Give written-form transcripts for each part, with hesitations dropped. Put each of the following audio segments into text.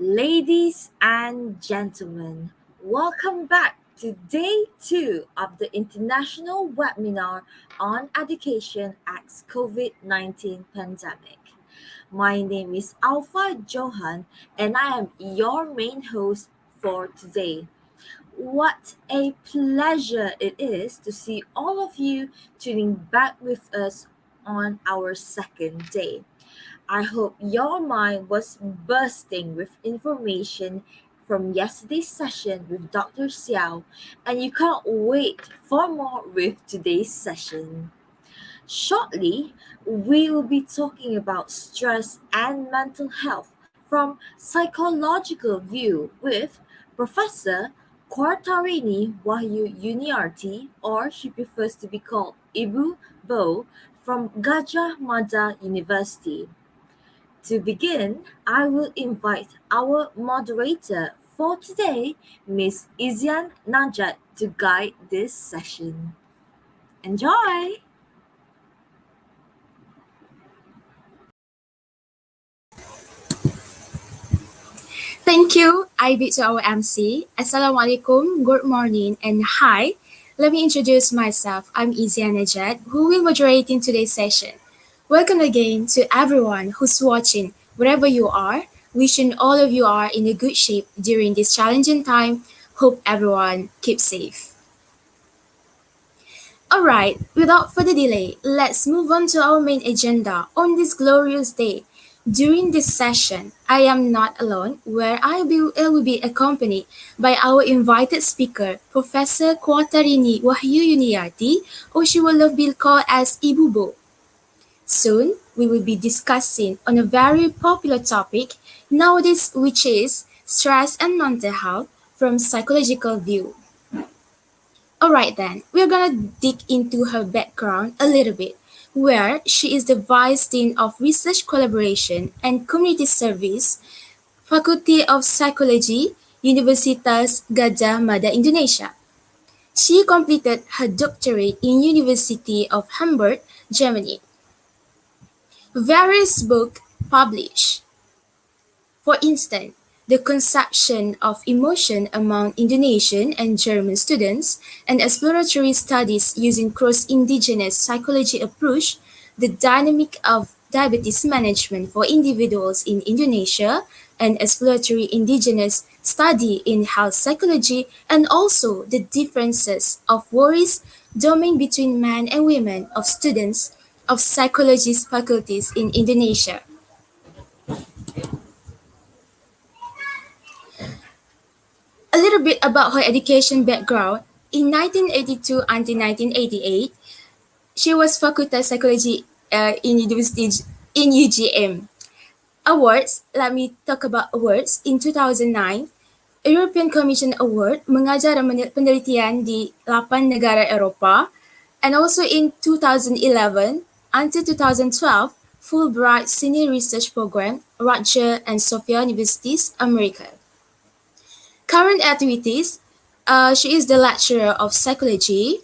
Ladies and gentlemen, welcome back to day 2 of the international webinar on education as COVID-19 pandemic. My name is Alpha Johan and I am your main host for today. What a pleasure it is to see all of you tuning back with us on our second day. I hope your mind was bursting with information from yesterday's session with Dr. Siaw, and you can't wait for more with today's session. Shortly, we will be talking about stress and mental health from psychological view with Professor Kwartarini Wahyu Yuniarti, or she prefers to be called Ibu Bo, from Gadjah Mada University. To begin, I will invite our moderator for today, Miss Izian Najat, to guide this session. Enjoy! Thank you, IB to our MC. Assalamualaikum, good morning, and hi. Let me introduce myself. I'm Izia Najat, who will moderate in today's session. Welcome again to everyone who's watching, wherever you are. Wishing all of you are in a good shape during this challenging time. Hope everyone keeps safe. Alright, without further delay, let's move on to our main agenda on this glorious day. During this session, I am not alone, where I will be accompanied by our invited speaker, Professor Kwartarini Wahyu Yuniarti, or she will be called as Ibu Bo. Soon, we will be discussing on a very popular topic nowadays, which is stress and mental health from psychological view. Alright then, we're gonna dig into her background a little bit, where she is the Vice Dean of Research Collaboration and Community Service, Faculty of Psychology, Universitas Gadjah Mada Indonesia. She completed her doctorate in University of Hamburg, Germany. Various books published. For instance, the conception of emotion among Indonesian and German students, and exploratory studies using cross-indigenous psychology approach, the dynamic of diabetes management for individuals in Indonesia, and exploratory indigenous study in health psychology, and also the differences of worries domain between men and women of students of psychology faculties in Indonesia. A little bit about her education background. In 1982 until 1988, she was Faculty of Psychology in University in UGM. Awards, let me talk about awards. In 2009, European Commission Award mengajar dan penelitian di 8 negara Eropah, and also in 2011 until 2012, Fulbright Senior Research Program, Rafdzah and Sofia Universities, America. Current activities, she is the lecturer of psychology,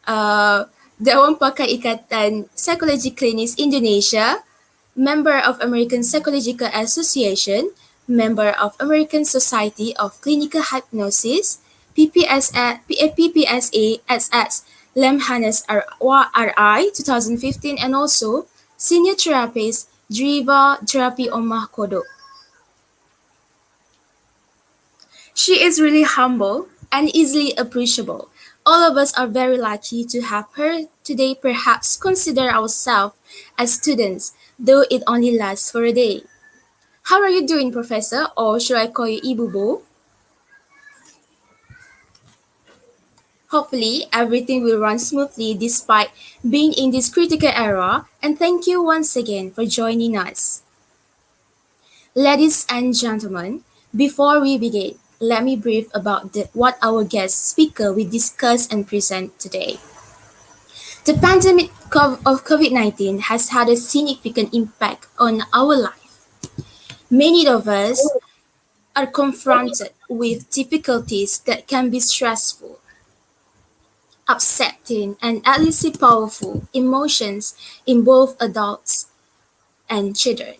Dewan Pakar Ikatan Psikologi Klinis Indonesia, member of American Psychological Association, member of American Society of Clinical Hypnosis, PPSA SS Lemhanas RI 2015, and also senior therapist Driva Therapy Omah Kodok. She is really humble and easily approachable. All of us are very lucky to have her today. Perhaps consider ourselves as students, though it only lasts for a day. How are you doing, Professor? Or should I call you Ibu Bo? Hopefully, everything will run smoothly despite being in this critical era, and thank you once again for joining us. Ladies and gentlemen, before we begin, let me brief about what our guest speaker will discuss and present today. The pandemic of COVID-19 has had a significant impact on our life. Many of us are confronted with difficulties that can be stressful, upsetting, and at least powerful emotions in both adults and children.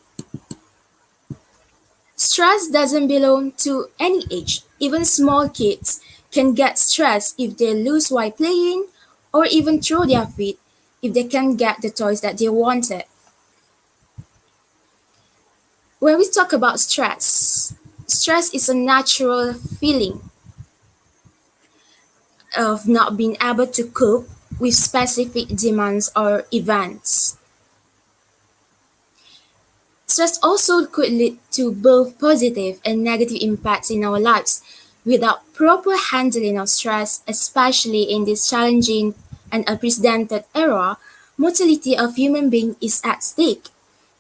Stress doesn't belong to any age. Even small kids can get stressed if they lose while playing or even throw their feet if they can't get the toys that they wanted. When we talk about stress, stress is a natural feeling of not being able to cope with specific demands or events. Stress also could lead to both positive and negative impacts in our lives. Without proper handling of stress, especially in this challenging and unprecedented era, mortality of human beings is at stake.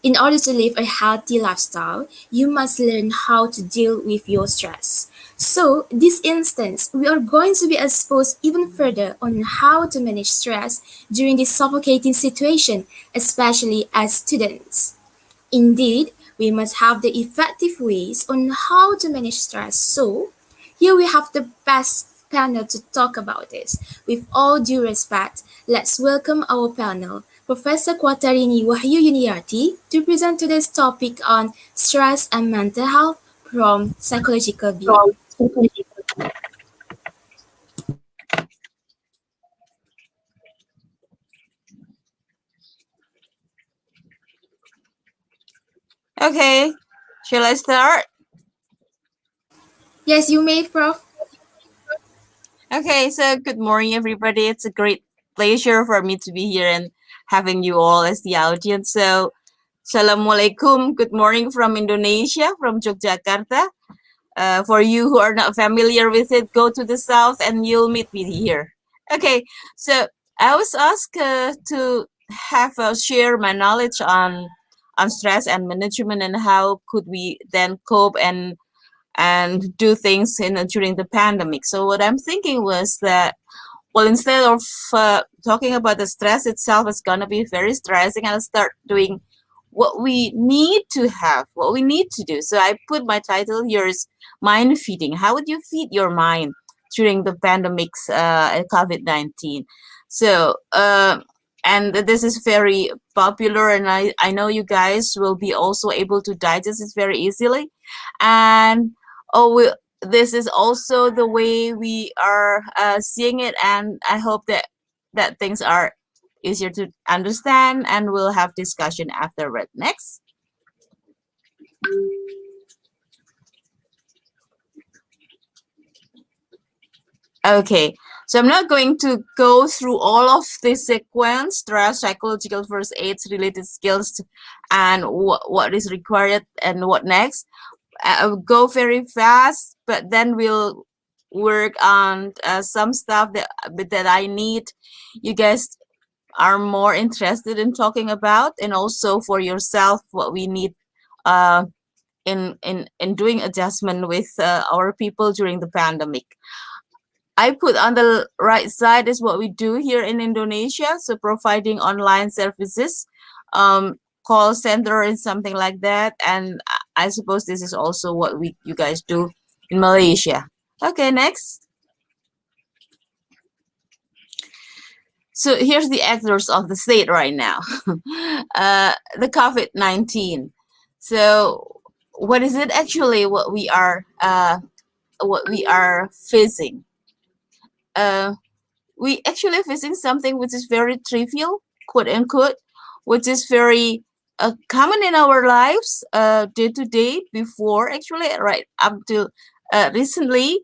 In order to live a healthy lifestyle, you must learn how to deal with your stress. So, this instance, we are going to be exposed even further on how to manage stress during this suffocating situation, especially as students. Indeed, we must have the effective ways on how to manage stress. So, here we have the best panel to talk about this. With all due respect, let's welcome our panel, Professor Kwartarini Wahyu Yuniarti, to present today's topic on stress and mental health from psychological view. Okay, shall I start? Yes, you may, Prof. Okay, so good morning, everybody. It's a great pleasure for me to be here and having you all as the audience. So, Assalamualaikum, good morning from Indonesia, from Yogyakarta. For you who are not familiar with it, go to the south and you'll meet me here. Okay, so I was asked to have share my knowledge on stress and management and how could we then cope and do things during the pandemic. So what I'm thinking was that, well, instead of talking about the stress itself, it's gonna be very stressing. I'll start doing what we need to have, what we need to do. So I put my title here is mind feeding. How would you feed your mind during the pandemics, COVID-19? So, and this is very popular, and I know you guys will be also able to digest it very easily. And this is also the way we are seeing it, and I hope that things are easier to understand, and we'll have discussion afterward. Next. Okay, so I'm not going to go through all of the sequence, stress, psychological first aids, related skills, and what is required and what next. I'll go very fast, but then we'll work on some stuff that I need. You guys are more interested in talking about, and also for yourself, what we need uh, in doing adjustment with our people during the pandemic. I put on the right side is what we do here in Indonesia. So providing online services, call center and something like that. And I suppose this is also what you guys do in Malaysia. Okay, next. So here's the actors of the state right now. The COVID-19. So what is it actually what we are facing? We actually facing something which is very trivial, quote unquote, which is very common in our lives day to day before actually right up to recently,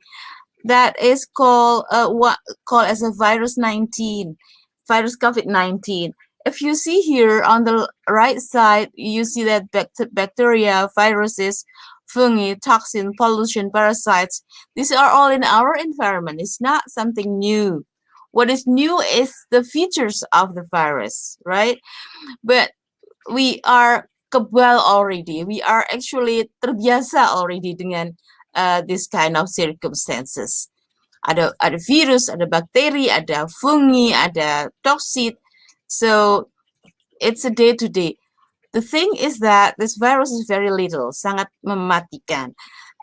that is called what called as a virus COVID-19. If you see here on the right side, you see that bacteria, viruses, fungi, toxin, pollution, parasites, these are all in our environment. It's not something new. What is new is the features of the virus, right? But we are kebal already. We are actually terbiasa already dengan this kind of circumstances. Ada virus, ada bakteri, ada fungi, ada toxin. So it's a day to day. The thing is that this virus is very little, sangat mematikan.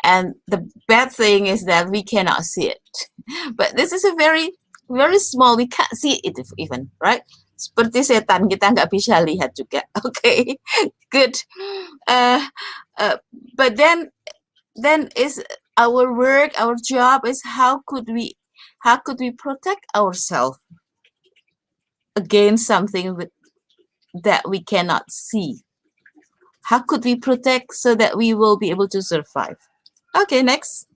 And the bad thing is that we cannot see it. But this is a very, very small, we can't see it even, right? Seperti setan, kita nggak bisa lihat juga. Okay, good. But then is our work, our job is how could we protect ourselves against something that we cannot see? How could we protect so that we will be able to survive? Okay, next.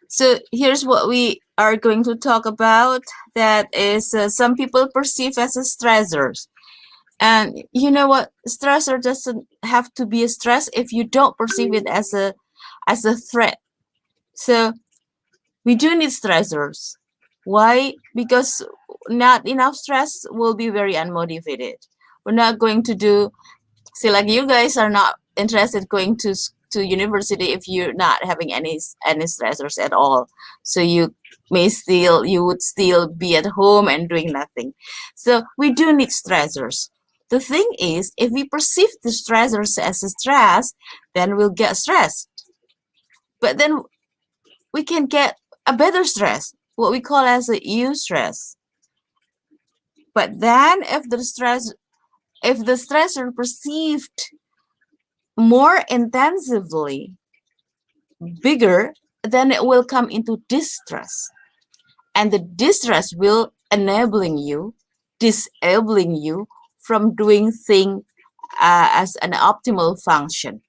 So here's what we are going to talk about. That is some people perceive as a stressors. And you know what? Stressor doesn't have to be a stress if you don't perceive it as a threat. So we do need stressors. Why? Because not enough stress will be very unmotivated. We're not going to do, see, like you guys are not interested going to university if you're not having any stressors at all. So you would still be at home and doing nothing. So we do need stressors. The thing is, if we perceive the stressors as a stress, then we'll get stressed. But then we can get a better stress, what we call as a eustress. But then if the stressor perceived more intensively, bigger, then it will come into distress. And the distress will disabling you from doing things as an optimal function.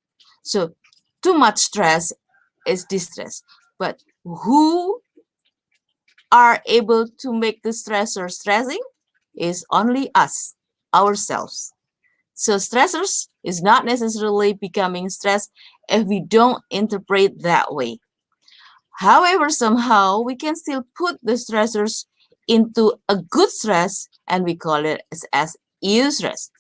So too much stress is distress. But who are able to make the stressor stressing is only us, ourselves. So stressors is not necessarily becoming stress if we don't interpret that way. However, somehow we can still put the stressors into a good stress and we call it as eustress.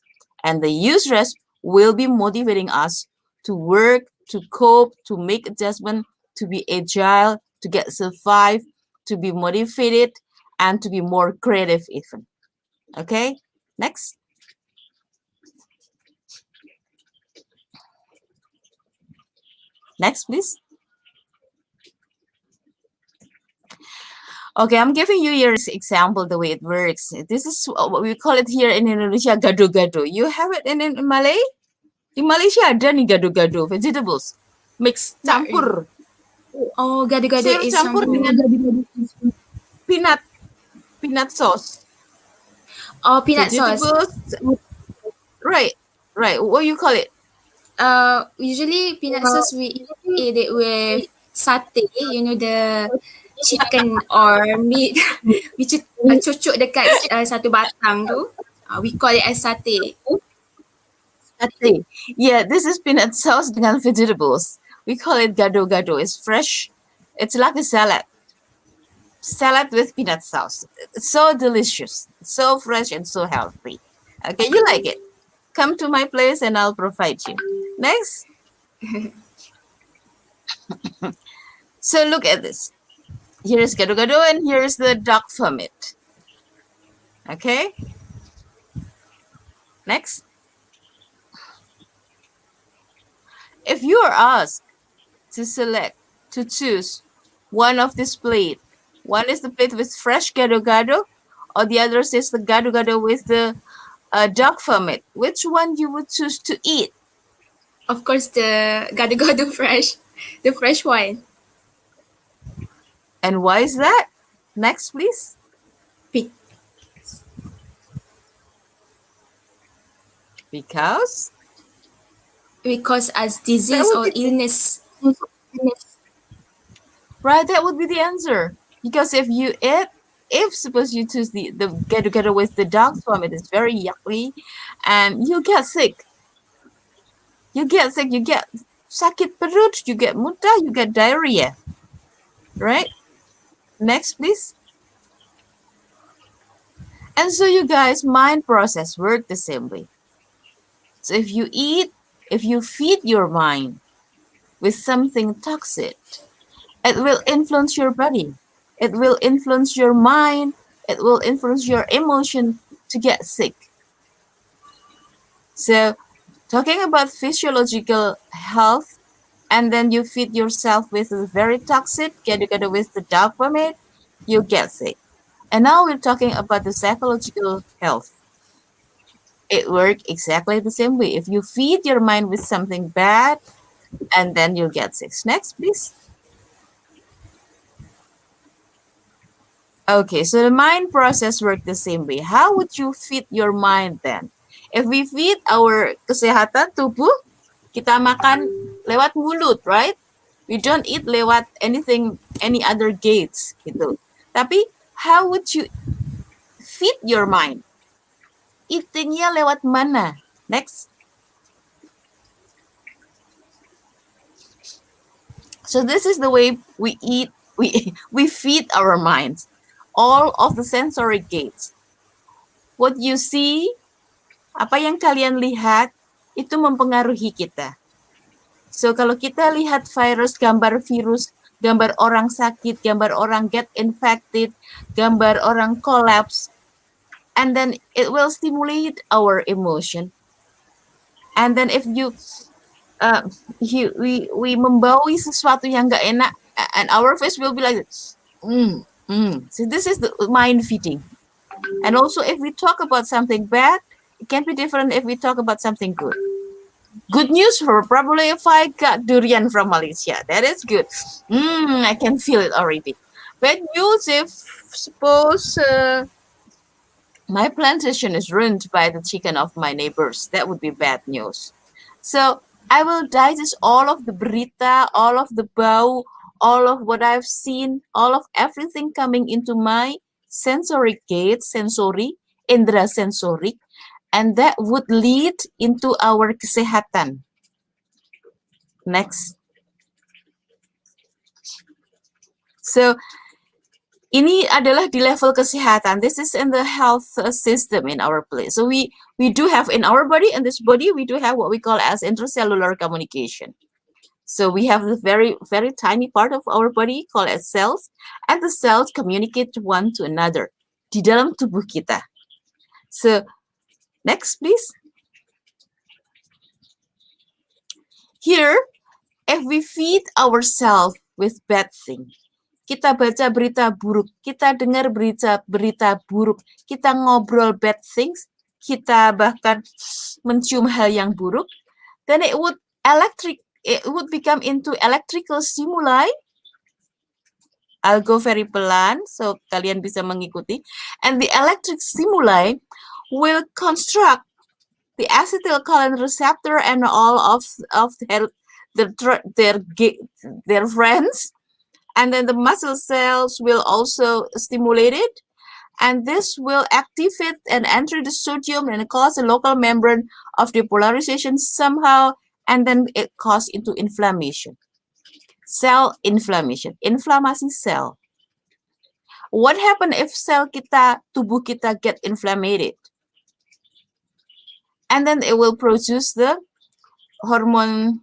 And the eustress will be motivating us to work, to cope, to make adjustment, to be agile, to get survive, to be motivated, and to be more creative even. Okay, next. Next, please. Okay, I'm giving you your example, the way it works. This is what we call it here in Indonesia, gado-gado. You have it in Malay? In Malaysia ada nih gado-gado, vegetables. Mix, Not campur. Oh, gado-gado Sayur is campur from dengan peanut sauce. peanut sauce. Vegetables. Right. What you call it? Usually peanut sauce we eat it with satay. You know, the chicken or meat we cucuk dekat satu batang tu. We call it as satay. Satay. Yeah, this is peanut sauce dengan vegetables. We call it gado-gado. It's fresh. It's like a salad. Salad with peanut sauce. It's so delicious, so fresh and so healthy. Okay, you like it? Come to my place and I'll provide you. Next. So look at this. Here is gado-gado and here is the duck vomit. Okay. Next. If you are asked to choose one of this plate, one is the plate with fresh gado-gado, or the other is the gado-gado with the duck vomit, which one you would choose to eat? Of course, the gado-gado fresh, the fresh one. And why is that? Next, please. Because as disease or illness. Right, that would be the answer. Because if suppose you choose the gado-gado with the dog vomit, it's very yucky, and you get sick. You get sakit perut, you get muntah, you get diarrhea. Right? Next, please. And so you guys, mind process work the same way. So if you feed your mind with something toxic, it will influence your body. It will influence your mind. It will influence your emotion to get sick. So talking about physiological health, and then you feed yourself with a very toxic, gado-gado with the dog vomit, you get sick. And now we're talking about the psychological health. It works exactly the same way. If you feed your mind with something bad, and then you'll get sick. Next, please. Okay, so the mind process work the same way. How would you feed your mind then? If we feed our kesehatan tubuh, kita makan lewat mulut, right? We don't eat lewat anything, any other gates, gitu. Tapi, how would you feed your mind? Eatingnya lewat mana? Next. So this is the way we eat, we feed our minds. All of the sensory gates. What you see, apa yang kalian lihat, itu mempengaruhi kita. So kalau kita lihat gambar virus, gambar orang sakit, gambar orang get infected, gambar orang collapse, and then it will stimulate our emotion. And then if we membawi sesuatu yang nggak enak, and our face will be like, So this is the mind feeding. And also, if we talk about something bad, it can be different if we talk about something good. Good news for probably if I got durian from Malaysia. That is good. I can feel it already. Bad news if suppose my plantation is ruined by the chicken of my neighbors. That would be bad news. So I will digest all of the berita, all of the bau, all of what I've seen, all of everything coming into my sensory gate, indra sensorik, and that would lead into our kesehatan. Next. So, ini adalah di level kesehatan. This is in the health system in our place. So we do have in our body, in this body, we do have what we call as intracellular communication. So we have the very, very tiny part of our body called as cells, and the cells communicate one to another di dalam tubuh kita. So next, please. Here, if we feed ourselves with bad things, kita baca berita buruk, kita dengar berita buruk, kita ngobrol bad things, kita bahkan mencium hal yang buruk, then it would become into electrical stimuli. I'll go very pelan, so kalian bisa mengikuti. And the electric stimuli will construct the acetylcholine receptor and all of their friends. And then the muscle cells will also stimulate it. And this will activate and enter the sodium and cause a local membrane of depolarization somehow. And then it causes into inflammation. Cell inflammation. Inflamasi cell. What happens if cell kita, tubuh kita get inflamed? And then it will produce the hormone,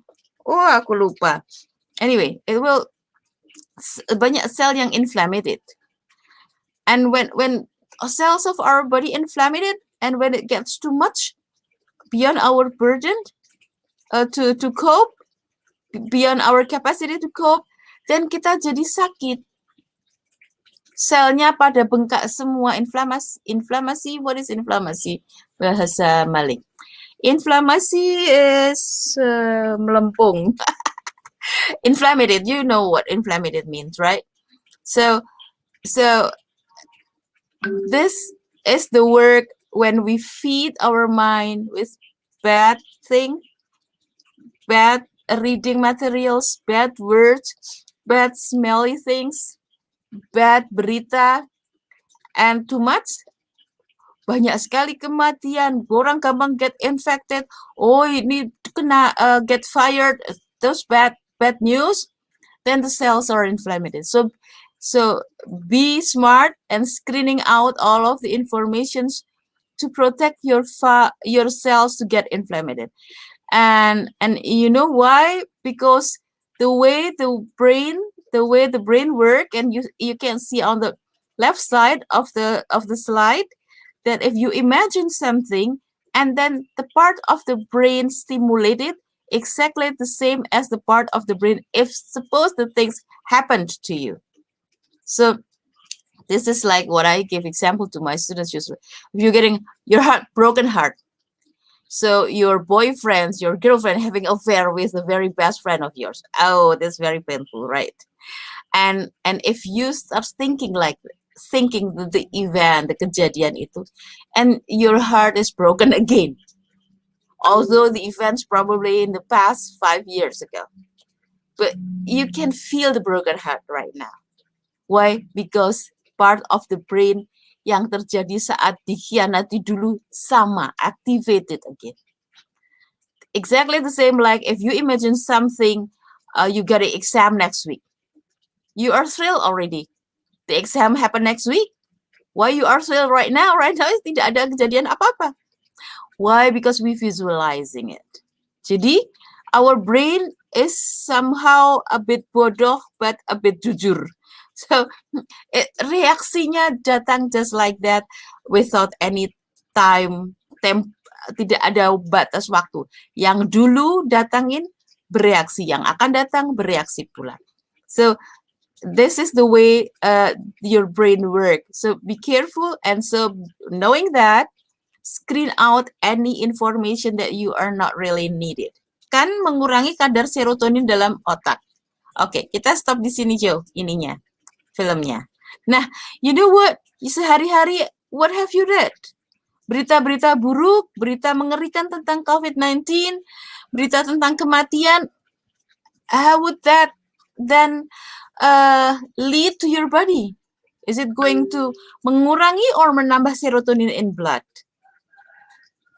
aku lupa. Anyway, it will, banyak cell yang inflamed. And when cells of our body inflamed, and when it gets too much, beyond our burden to cope, beyond our capacity to cope, then kita jadi sakit. Selnya pada bengkak semua, inflamasi. What is inflamasi? Bahasa Malik. Inflamasi is melempung. Inflamed, you know what inflamed means, right? So this is the work when we feed our mind with bad things, bad reading materials, bad words, bad smelly things, bad berita, and too much, banyak sekali kematian, orang gampang get infected, ini kena get fired, those bad news, then the cells are inflamed. So be smart and screening out all of the informations to protect your cells to get inflamed. And you know why? Because the way the brain work, and you can see on the left side of the slide that if you imagine something and then the part of the brain stimulated exactly the same as the part of the brain if suppose the things happened to you. So This is like what I give example to my students usually. If you're getting your broken heart, so your boyfriend, your girlfriend having affair with the very best friend of yours. Oh, that's very painful, right? And if you start thinking the event, the kejadian itu, and your heart is broken again, although the event's probably in the past 5 years ago, but you can feel the broken heart right now. Why? Because part of the brain yang terjadi saat dikhianati dulu sama activated again. Exactly the same like if you imagine something, you got an exam next week. You are thrilled already. The exam happen next week. Why you are thrilled right now? Right now tidak ada kejadian apa-apa. Why? Because we visualizing it. Jadi our brain is somehow a bit bodoh but a bit jujur. So reaksinya datang just like that without any time, tidak ada batas waktu. Yang dulu datangin bereaksi, yang akan datang bereaksi pula. So this is the way your brain works. So be careful, and so knowing that, screen out any information that you are not really needed. Kan mengurangi kadar serotonin dalam otak. Oke, kita stop di sini Jo, ininya, filmnya. Nah, you know what? Sehari-hari, what have you read? Berita-berita buruk, berita mengerikan tentang COVID-19, berita tentang kematian. How would that then lead to your body? Is it going to mengurangi or menambah serotonin in blood?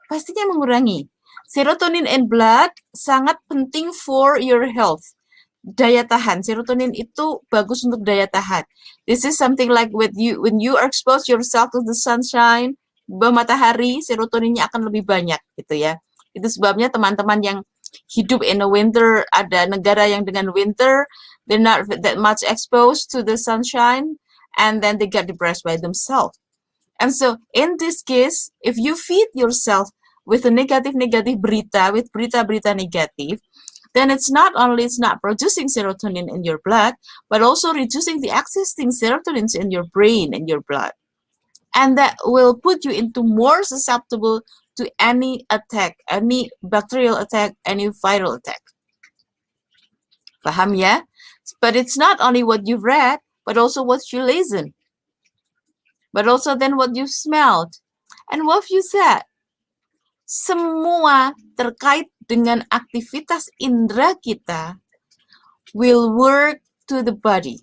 Pastinya mengurangi. Serotonin in blood sangat penting for your health. Daya tahan. Serotonin itu bagus untuk daya tahan. This is something like when you expose yourself to the sunshine, matahari, serotoninnya akan lebih banyak gitu ya. Itu sebabnya teman-teman yang hidup in a winter, ada negara yang dengan winter, they're not that much exposed to the sunshine, and then they get depressed by themselves. And so in this case, if you feed yourself with a negative berita, with berita-berita negative, then it's not producing serotonin in your blood, but also reducing the existing serotonins in your brain and your blood. And that will put you into more susceptible to any attack, any bacterial attack, any viral attack. Paham ya? But it's not only what you've read, but also what you listen. But also then what you smelled and what you said. Semua terkait dengan aktivitas indera kita will work to the body.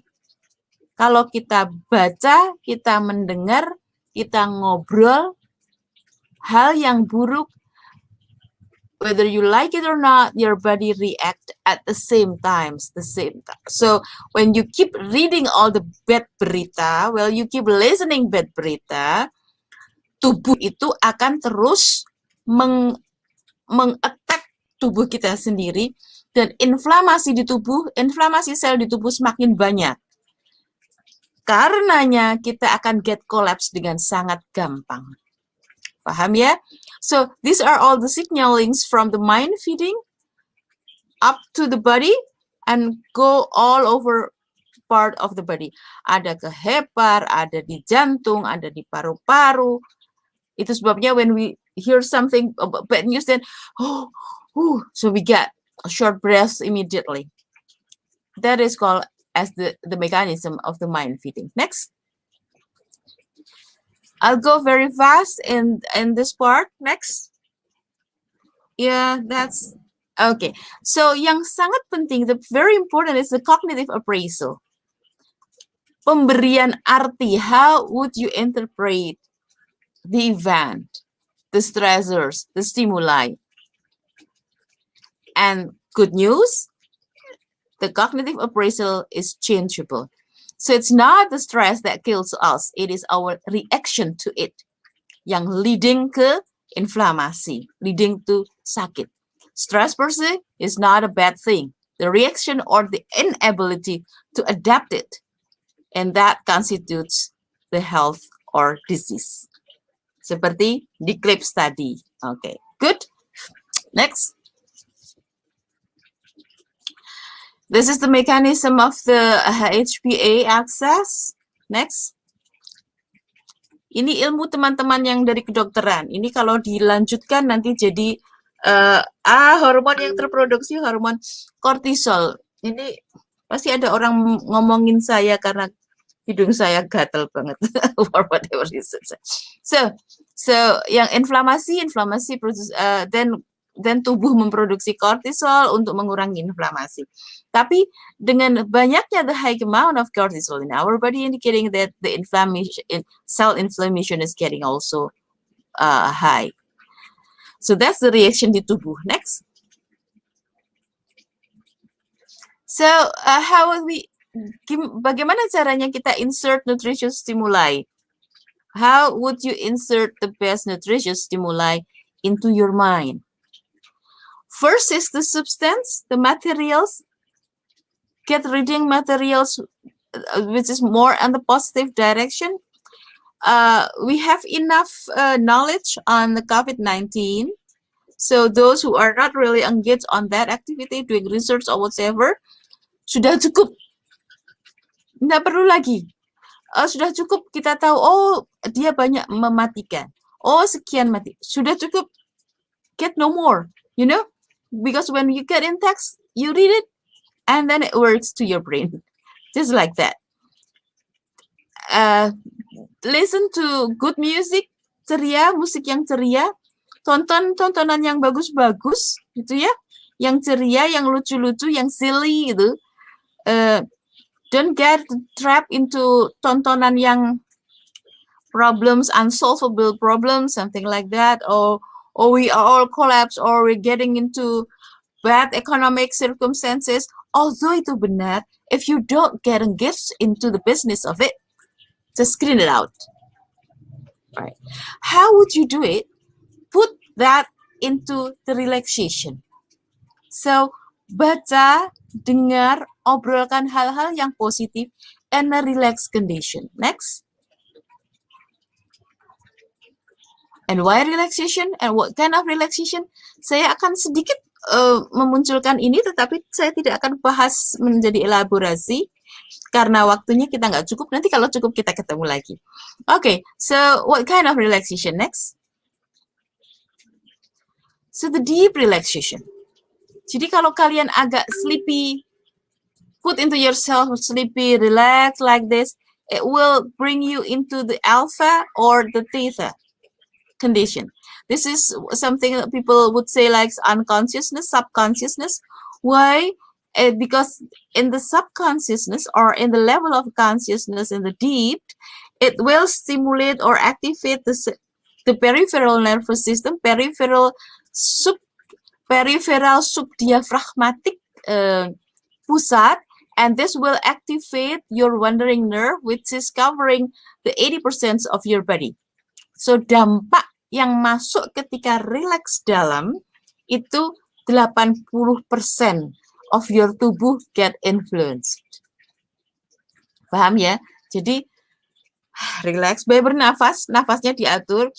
Kalau kita baca, kita mendengar, kita ngobrol, hal yang buruk, whether you like it or not, your body react at the same time. So when you keep reading all the bad berita, well, you keep listening bad berita, tubuh itu akan terus meng-attack tubuh kita sendiri, dan inflamasi sel di tubuh semakin banyak. Karenanya kita akan get collapse dengan sangat gampang. Paham ya? So these are all the signalings from the mind feeding up to the body and go all over part of the body. Ada ke hepar, ada di jantung, ada di paru-paru. Itu sebabnya when we hear something bad news, then so we get a short breath immediately. That is called as the mechanism of the mind feeding. Next. I'll go very fast in this part. Next. Yeah, that's okay. So yang sangat penting, the very important is the cognitive appraisal. Pemberian arti. How would you interpret the event, the stressors, the stimuli? And good news, the cognitive appraisal is changeable. So it's not the stress that kills us, it is our reaction to it yang leading ke inflamasi, leading to sakit. Stress per se is not a bad thing. The reaction or the inability to adapt it, and that constitutes the health or disease. Seperti di clips tadi. Okay, good. Next. This is the mechanism of the HPA access. Next. Ini ilmu teman-teman yang dari kedokteran. Ini kalau dilanjutkan nanti jadi hormon yang terproduksi hormon kortisol. Ini pasti ada orang ngomongin saya karena hidung saya gatel banget for whatever reason. So yang inflamasi produce then tubuh memproduksi kortisol untuk mengurangi inflamasi. Tapi dengan banyaknya the high amount of cortisol in our body indicating that the inflammation, cell inflammation is getting also high. So that's the reaction di tubuh. Next. So how will we? Bagaimana caranya kita insert nutritious stimuli? How would you insert the best nutritious stimuli into your mind? First is the substance, the materials. Get reading materials which is more on the positive direction. We have enough knowledge on the COVID-19. So those who are not really engaged on that activity, doing research or whatever, sudah cukup. Nggak perlu lagi. Sudah cukup kita tahu, oh dia banyak mematikan. Oh sekian mati. Sudah cukup. Get no more. You know? Because when you get in text, you read it, and then it works to your brain. Just like that. Listen to good music, ceria, musik yang ceria. Tontonan yang bagus-bagus, gitu ya. Yang ceria, yang lucu-lucu, yang silly, gitu. Don't get trapped into tontonan yang problems, unsolvable problems, something like that, or we are all collapse, or we're getting into bad economic circumstances. Although itu benar, if you don't get engaged into the business of it, just screen it out. Right? How would you do it? Put that into the relaxation. So, baca, dengar, obrolkan hal-hal yang positif and a relaxed condition. Next. And why relaxation? And what kind of relaxation? Saya akan sedikit memunculkan ini, tetapi saya tidak akan bahas menjadi elaborasi karena waktunya kita nggak cukup. Nanti kalau cukup kita ketemu lagi. Okay, so what kind of relaxation? Next. So the deep relaxation. Jadi kalau kalian agak sleepy, put into yourself sleepy, relax like this, it will bring you into the alpha or the theta condition. This is something that people would say like unconsciousness, subconsciousness. Why? Because in the subconsciousness or in the level of consciousness in the deep, it will stimulate or activate the peripheral nervous system, peripheral subdiaphragmatic pusat, and this will activate your wandering nerve, which is covering the 80% of your body. So, dampak yang masuk ketika relax dalam itu 80% of your tubuh get influenced. Paham ya? Jadi, relax, bernafas, nafasnya diatur.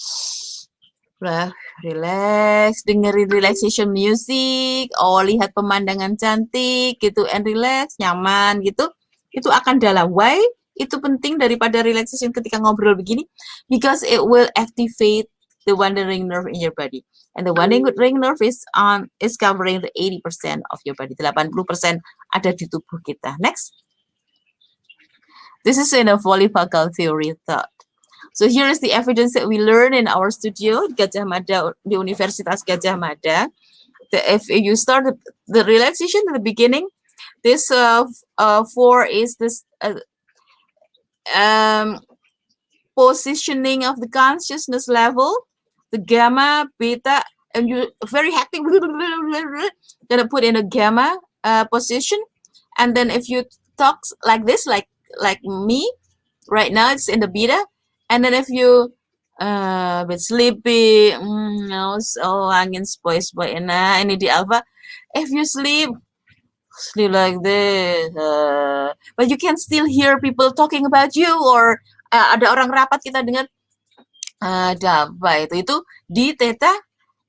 Relax, dengerin relaxation music, lihat pemandangan cantik gitu, and relax, nyaman gitu. Itu akan dalam. Why? Itu penting daripada relaxation ketika ngobrol begini, because it will activate the wandering nerve in your body, and the wandering nerve is covering the 80% of your body. 80% ada di tubuh kita. Next, this is in a polyvagal theory thought. So here is the evidence that we learn in our studio, Gadjah Mada, di Universitas Gadjah Mada. If you start the relaxation at the beginning, this 4 is this positioning of the consciousness level, the gamma, beta, and you're very happy, gonna put in a gamma position, and then if you talk like this, like me, right now it's in the beta, and then if you bit sleepy, angin spoy nah ini di alpha. If you sleep like this, but you can still hear people talking about you, or ada orang rapat kita dengar, ada apa itu di theta,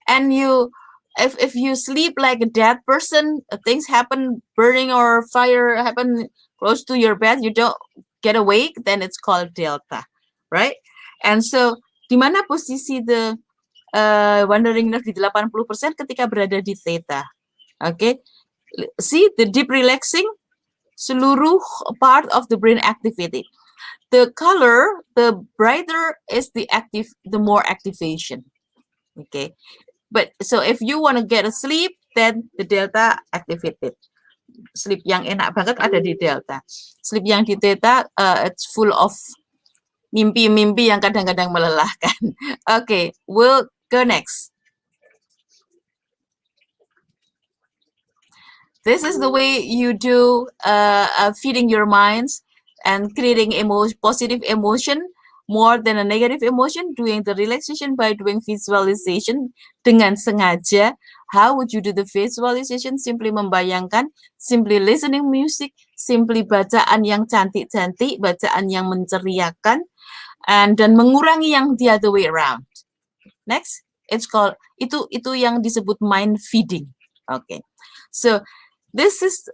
and you if you sleep like a dead person, things happen, burning or fire happen close to your bed, you don't get awake, then it's called delta, right? And so, di mana posisi the wandering nerve di 80% ketika berada di theta. Okay, see the deep relaxing, seluruh part of the brain activated. The color, the brighter is the more activation. Okay, but so if you want to get a sleep, then the delta activated. Sleep yang enak banget ada di delta. Sleep yang di theta, it's full of mimpi-mimpi yang kadang-kadang melelahkan. Okay, we'll go next. This is the way you do feeding your minds and creating positive emotion more than a negative emotion, doing the relaxation by doing visualization dengan sengaja. How would you do the visualization? Simply membayangkan, simply listening music, simply bacaan yang cantik-cantik, bacaan yang menceriakan, dan mengurangi yang the other way around. Next, it's called, itu yang disebut mind feeding. Okay, so this is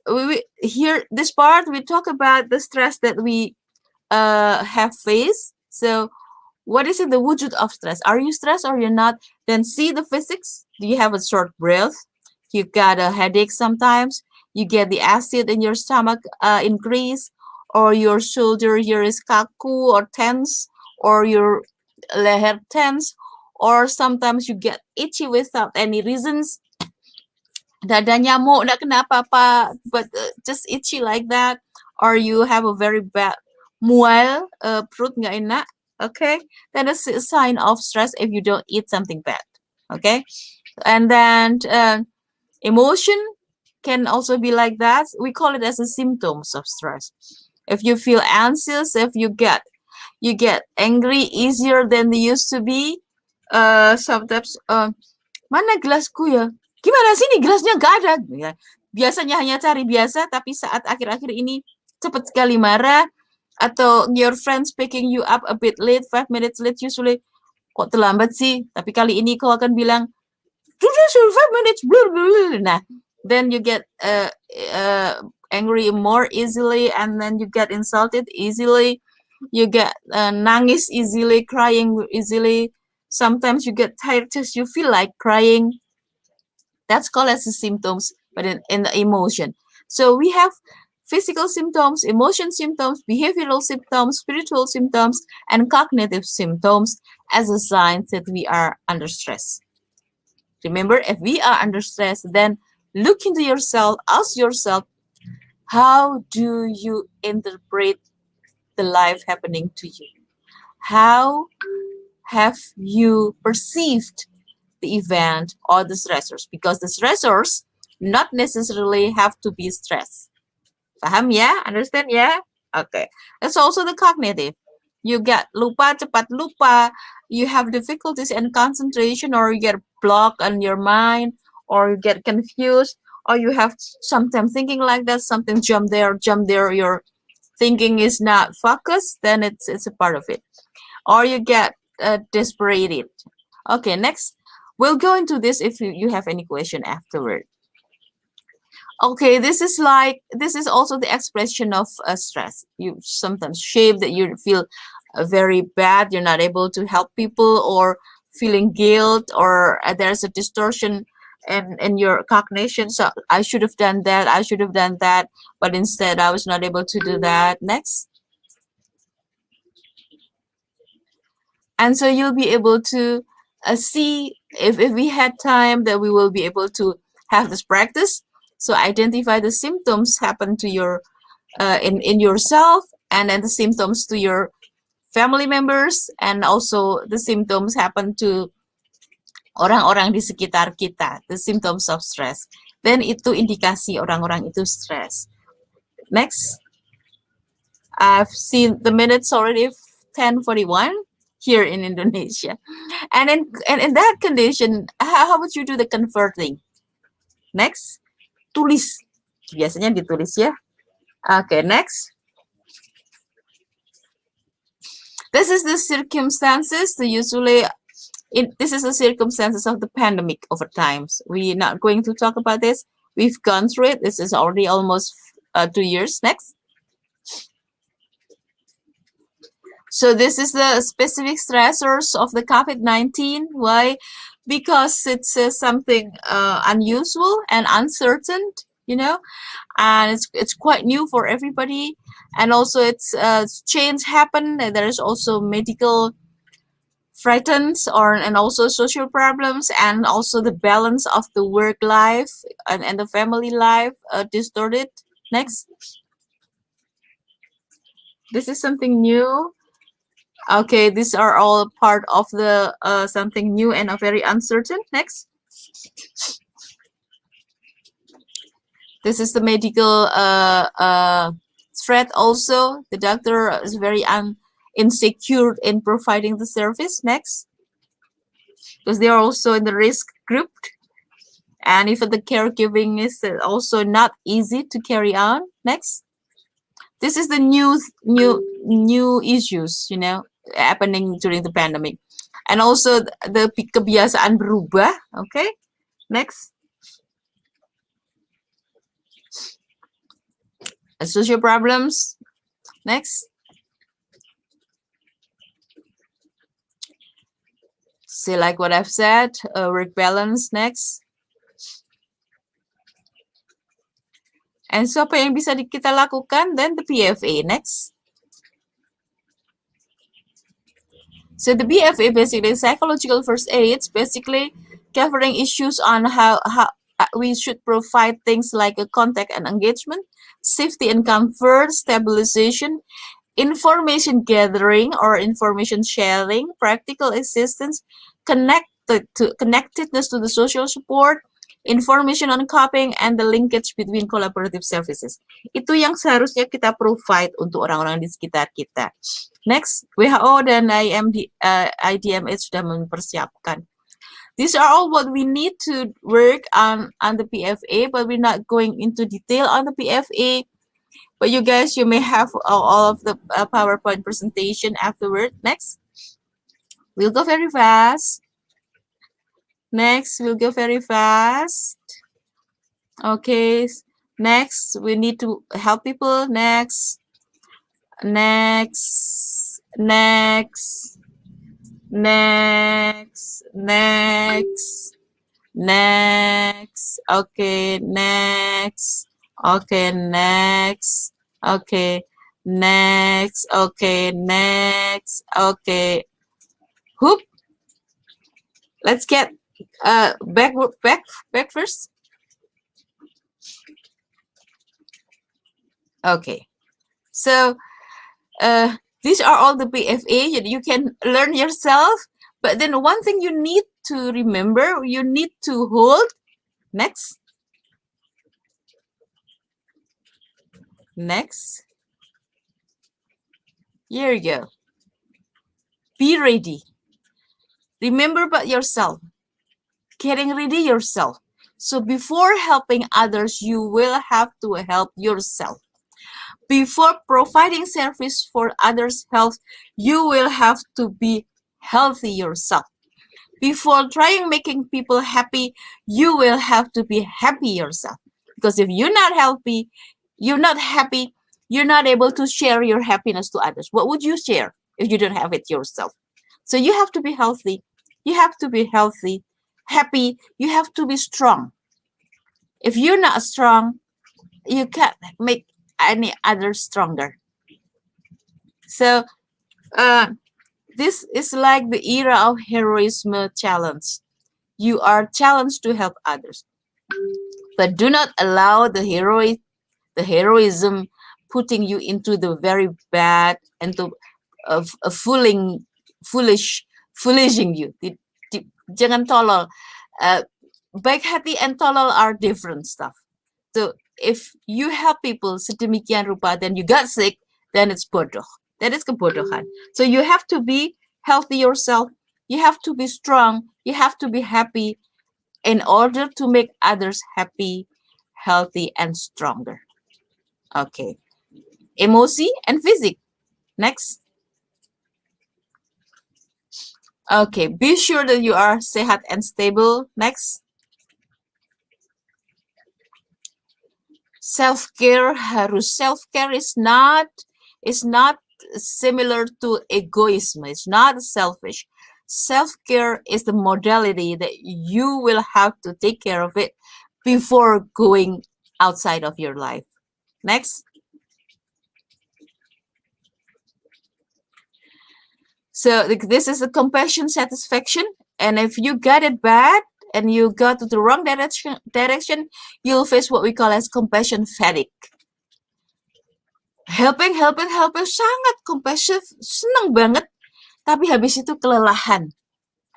here. This part we talk about the stress that we have faced. So, what is it? The wujud of stress. Are you stressed or you're not? Then see the physics. Do you have a short breath? You got a headache sometimes. You get the acid in your stomach increase, or your shoulder here is kaku or tense, or your leher tense, or sometimes you get itchy without any reasons. Dada nyamuk, nggak kenapa apa, but just itchy like that, or you have a very bad mual, perut nggak enak, okay, then it's a sign of stress if you don't eat something bad, okay. And then emotion can also be like that. We call it as a symptoms of stress. If you feel anxious, if you get angry easier than they used to be, sometimes mana gelasku ya? Gimana sih nih gelasnya nggak ada? Ya, biasanya hanya cari biasa, tapi saat akhir-akhir ini cepat sekali marah, atau your friends picking you up a bit late, 5 minutes late, usually kok terlambat sih? Tapi kali ini kau akan bilang, 5 minutes, blah, blah, blah. Nah, then you get angry more easily, and then you get insulted easily, you get nangis easily, crying easily. Sometimes you get tired because you feel like crying. That's called as the symptoms, but in the emotion. So we have physical symptoms, emotion symptoms, behavioral symptoms, spiritual symptoms, and cognitive symptoms as a sign that we are under stress. Remember, if we are under stress, then look into yourself, ask yourself, how do you interpret the life happening to you? How have you perceived the event or the stressors? Because the stressors not necessarily have to be stress. Paham ya? Understand ya? Okay. That's also the cognitive. You get lupa, cepat lupa. You have difficulties in concentration, or you get blocked on your mind, or you get confused, or you have sometimes thinking like that, something jump there, your thinking is not focused, then it's a part of it. Or you get desperate. Okay, next. We'll go into this if you have any question afterward. Okay, this is also the expression of stress. You sometimes shame that you feel very bad, you're not able to help people, or feeling guilt, or there's a distortion in your cognition. So I should have done that, but instead I was not able to do that. Next. And so you'll be able to see, if we had time, that we will be able to have this practice. So identify the symptoms happen to your in yourself, and then the symptoms to your family members, and also the symptoms happen to orang-orang di sekitar kita, the symptoms of stress. Then itu indikasi orang-orang itu stress. Next. I've seen the minutes already, 10:41 here in Indonesia. And in that condition, how would you do the converting? Next. Tulis. Biasanya ditulis ya. Okay, next. This is the circumstances. This is the circumstances of the pandemic over times. We're not going to talk about this. We've gone through it. This is already almost 2 years. Next. So this is the specific stressors of the COVID-19. Why? Because it's something unusual and uncertain, and it's quite new for everybody. And also it's change happen. There is also medical frightens and also social problems, and also the balance of the work life and the family life distorted. Next. This is something new. Okay, these are all part of the something new and very uncertain. Next. This is the medical threat also. The doctor is very insecure in providing the service. Next. Because they are also in the risk group. And if the caregiving is also not easy to carry on. Next. This is the new issues, happening during the pandemic. And also the kebiasaan berubah. Okay. Next. Social problems. Next. See, like what I've said, work balance. Next. And so apa yang bisa kita lakukan? Then the PFA. Next. So the BFA basically psychological first aid, basically covering issues on how we should provide things like a contact and engagement, safety and comfort, stabilization, information gathering or information sharing, practical assistance, connectedness to the social support, information on coping, and the linkage between collaborative services. Itu yang seharusnya kita provide untuk orang-orang di sekitar kita. Next, WHO dan IDMH sudah mempersiapkan. These are all what we need to work on the PFA, but we're not going into detail on the PFA. But you guys, you may have all of the PowerPoint presentation afterward. Next. We'll go very fast. Next, we'll go very fast. Okay. Next, we need to help people. Next. Next. Next. Next. Next. Next. Okay. Next. Okay, next. Okay, next. Okay, next. Okay. Whoop. Let's get back first. Okay. So these are all the PFA you can learn yourself. But then one thing you need to remember, you need to hold. Next. Next. Here you go. Be ready. Remember about yourself. Getting ready yourself. So before helping others, you will have to help yourself. Before providing service for others' health, you will have to be healthy yourself. Before trying making people happy, you will have to be happy yourself. Because if you're not healthy, you're not happy, you're not able to share your happiness to others. What would you share if you don't have it yourself? So you have to be healthy. You have to be healthy, happy. You have to be strong. If you're not strong, you can't make any other stronger. So this is like the era of heroism challenge. You are challenged to help others. But do not allow the heroism putting you into the very bad and to foolishing you. Jangan tolol. Baik hati and tolol are different stuff. So if you help people sedemikian rupa, then you got sick, then it's bodoh. That is kebodohan. So you have to be healthy yourself. You have to be strong. You have to be happy in order to make others happy, healthy, and stronger. Okay. Emosi and physic. Next. Okay. Be sure that you are sehat and stable. Next. Self-care harus. Self-care is not similar to egoism. It's not selfish. Self-care is the modality that you will have to take care of it before going outside of your life. Next. So this is the compassion satisfaction. And if you got it bad and you go to the wrong direction, you'll face what we call as compassion fatigue. Helping, sangat compassion, senang banget. Tapi habis itu kelelahan.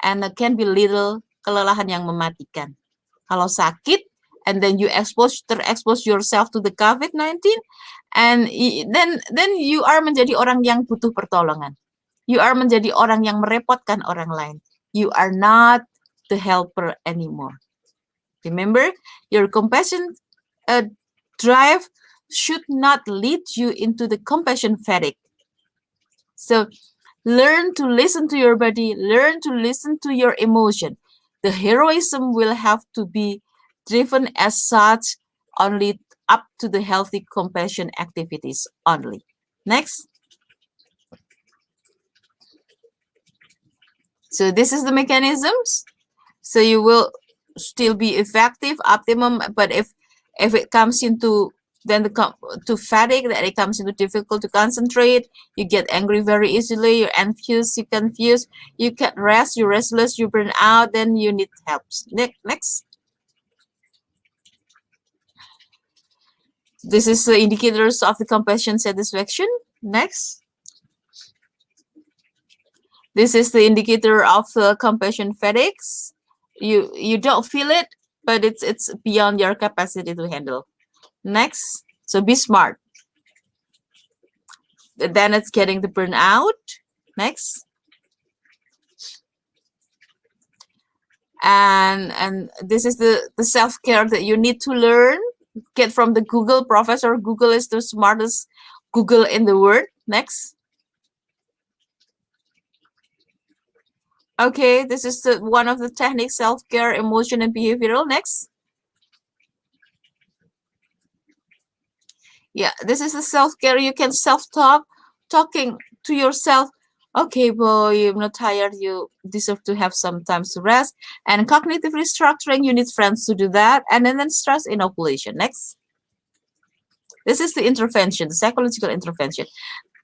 And it can be little kelelahan yang mematikan. Kalau sakit, and then you terexpose yourself to the COVID-19, and then you are menjadi orang yang butuh pertolongan. You are menjadi orang yang merepotkan orang lain. You are not the helper anymore. Remember, your compassion drive should not lead you into the compassion fatigue. So learn to listen to your body, learn to listen to your emotion. The heroism will have to be driven as such only up to the healthy compassion activities only. Next. So this is the mechanisms. So you will still be effective, optimum, but if it comes into to fatigue, that it comes into difficult to concentrate, you get angry very easily, you're confused, you can't rest, you're restless, you burn out, then you need help. Next. This is the indicators of the compassion satisfaction. Next. This is the indicator of compassion fatigues. You don't feel it, but it's beyond your capacity to handle. Next. So be smart. Then it's getting the burnout. Next. And this is the self-care that you need to learn. Get from the Google. Professor Google is the smartest Google in the world. Next. Okay, this is one of the techniques, self-care, emotion, and behavioral. Next. Yeah, this is the self-care. You can self-talk, talking to yourself. Okay, boy, I'm not tired. You deserve to have some time to rest. And cognitive restructuring, you need friends to do that. And then stress inoculation. Next. This is the intervention, the psychological intervention.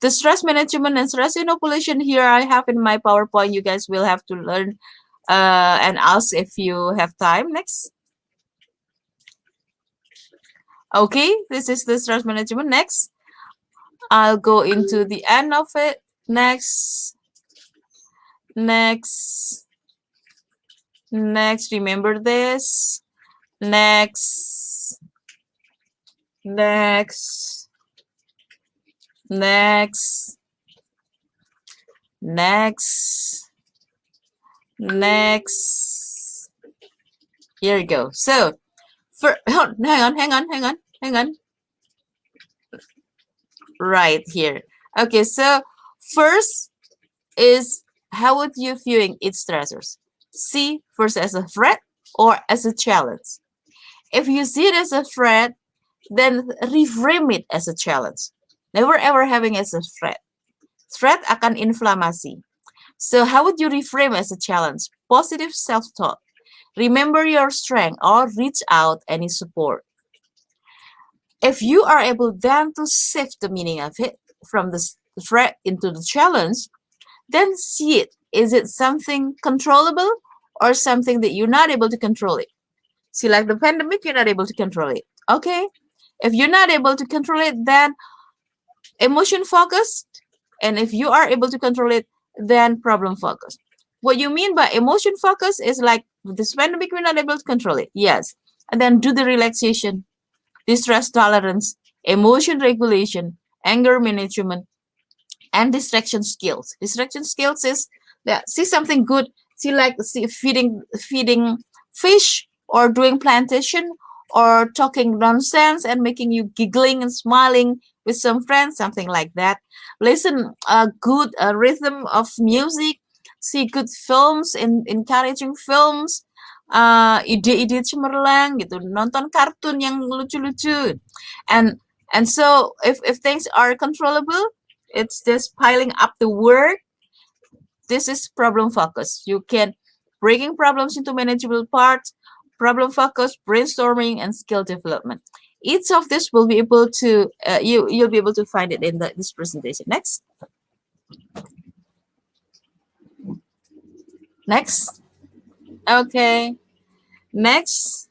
The stress management and stress inoculation here I have in my PowerPoint. You guys will have to learn and ask if you have time. Next. Okay, this is the stress management. Next. I'll go into the end of it. Next. Next. Next. Remember this. Next. Next. Next. Next. Next. Here we go. So, hang on. Right here. Okay, so first is how would you viewing its stressors? See first as a threat or as a challenge. If you see it as a threat, then reframe it as a challenge. Never ever having as a threat. Threat akan inflamasi. So how would you reframe as a challenge? Positive self-talk. Remember your strength or reach out any support. If you are able then to shift the meaning of it from the threat into the challenge, then see it. Is it something controllable or something that you're not able to control it? See, like the pandemic, you're not able to control it. Okay? If you're not able to control it, then emotion focused. And if you are able to control it, then problem focused. What you mean by emotion focus is like this pandemic, we're not able to control it. Yes. And then do the relaxation, distress tolerance, emotion regulation, anger management, and distraction skills. Distraction skills is that see something good, see feeding fish or doing plantation or talking nonsense and making you giggling and smiling with some friends, something like that. Listen a good rhythm of music, see good films, encouraging films, ide-ide cemerlang gitu, nonton kartun yang lucu-lucu, and so if things are controllable, it's just piling up the work. This is problem focus. You can breaking problems into manageable parts, problem focus, brainstorming, and skill development. Each of this will be able to you'll be able to find it in this presentation. Next. Okay. Next.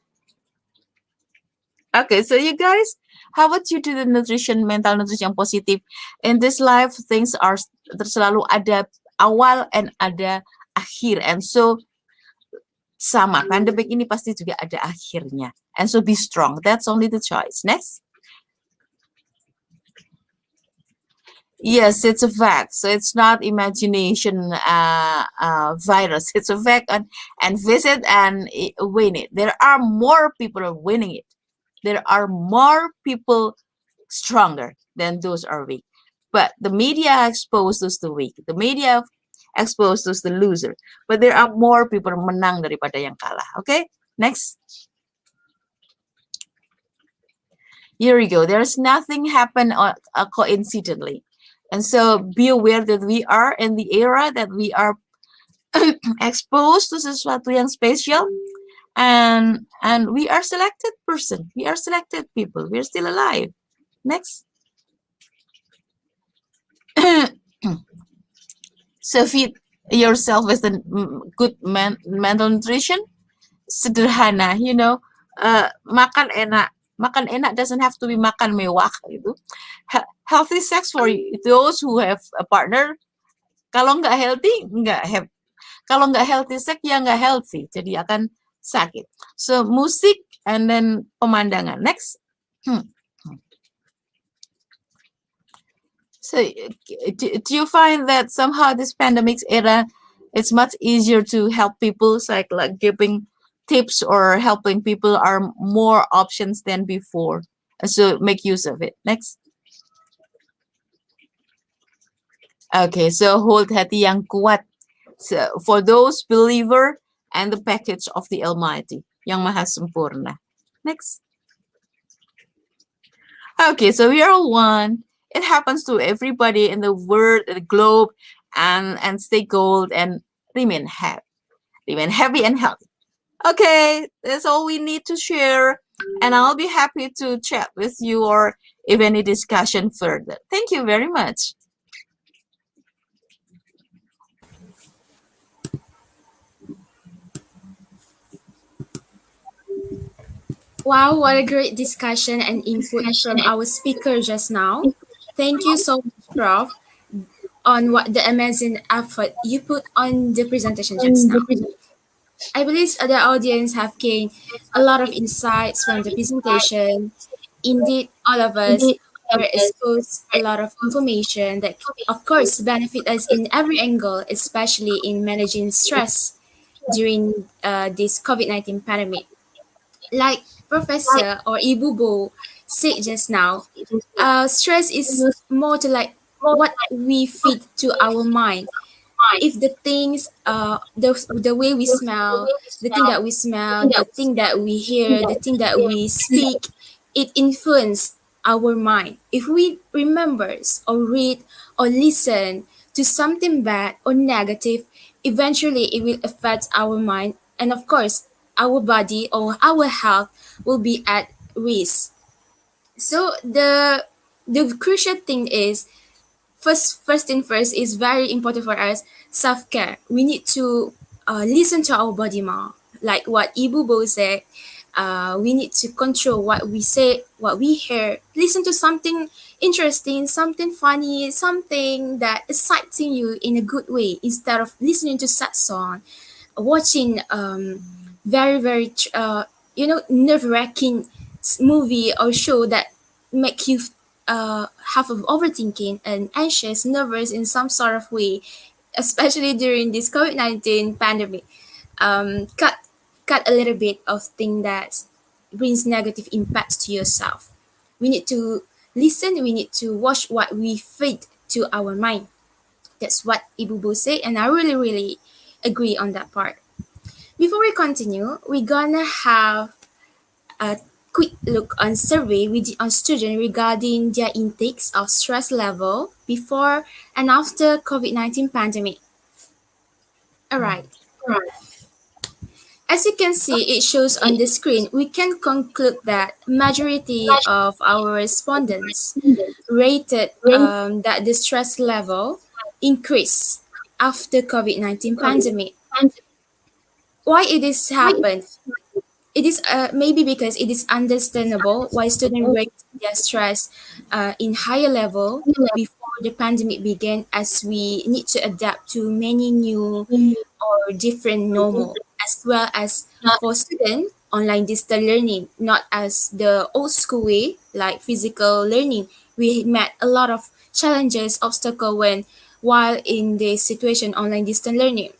Okay, so you guys, how about you do the nutrition, mental nutrition yang positif? In this life, things are selalu ada awal and ada akhir. And so sama, pandemic ini pasti juga ada akhirnya. And so be strong. That's only the choice. Next. Yes, it's a fact. So it's not imagination virus. It's a fact, and visit and win it. There are more people winning it. There are more people stronger than those are weak. But the media exposed us the weak. The media exposed us the loser. But there are more people menang daripada yang kalah. Okay, next. Here we go. There's nothing happen coincidentally. And so be aware that we are in the era that we are exposed to sesuatu yang spesial. And we are selected person. We are selected people. We are still alive. Next. So feed yourself with a good mental nutrition. Sederhana, you know. Makan enak. Makan enak doesn't have to be makan mewah gitu. Healthy sex for those who have a partner. Kalau nggak healthy, kalau nggak healthy sex ya nggak healthy. Jadi akan sakit. So musik and then pemandangan. Next. So do you find that somehow this pandemic era, it's much easier to help people, like giving tips or helping people are more options than before. So make use of it. Next. Okay, so hold hati yang kuat. So for those believer and the package of the Almighty, yang Maha Sempurna. Next. Okay, so we are all one. It happens to everybody in the world, the globe, and stay gold and remain happy. Remain happy and healthy. Okay, that's all we need to share. And I'll be happy to chat with you or if any discussion further. Thank you very much. Wow, what a great discussion and input from our speaker just now. Thank you so much, Prof, on what the amazing effort you put on the presentation just now. I believe the audience have gained a lot of insights from the presentation. Indeed, all of us were exposed a lot of information that, of course, benefit us in every angle, especially in managing stress during this COVID-19 pandemic. Like Professor or Ibu Bo said just now, stress is more to like what we feed to our mind. If the things, the way we smell, the thing that we smell, the thing that we hear, the thing that we speak, it influences our mind. If we remembers or read or listen to something bad or negative, eventually it will affect our mind, and of course, our body or our health will be at risk. So the crucial thing is first thing first is very important for us, self-care. We need to listen to our body more, like what Ibu Bo said. We need to control what we say, what we hear, listen to something interesting, something funny, something that exciting you in a good way, instead of listening to sad song, watching very nerve-wracking movie or show that make you have of overthinking and anxious, nervous in some sort of way, especially during this COVID-19 pandemic. Cut a little bit of thing that brings negative impacts to yourself. We need to listen. We need to watch what we feed to our mind. That's what Ibu Bo said, and I really agree on that part. Before we continue, we're gonna have a quick look on survey we did on students regarding their intakes of stress level before and after COVID-19 pandemic. Alright, as you can see, it shows on the screen, we can conclude that majority of our respondents rated that the stress level increased after COVID-19 pandemic. Why it is happened? It is maybe because it is understandable why students rate their stress in higher level before the pandemic began, as we need to adapt to many new or different normal, as well as for students online digital learning, not as the old school way like physical learning. We met a lot of challenges, obstacle when while in the situation online distant learning.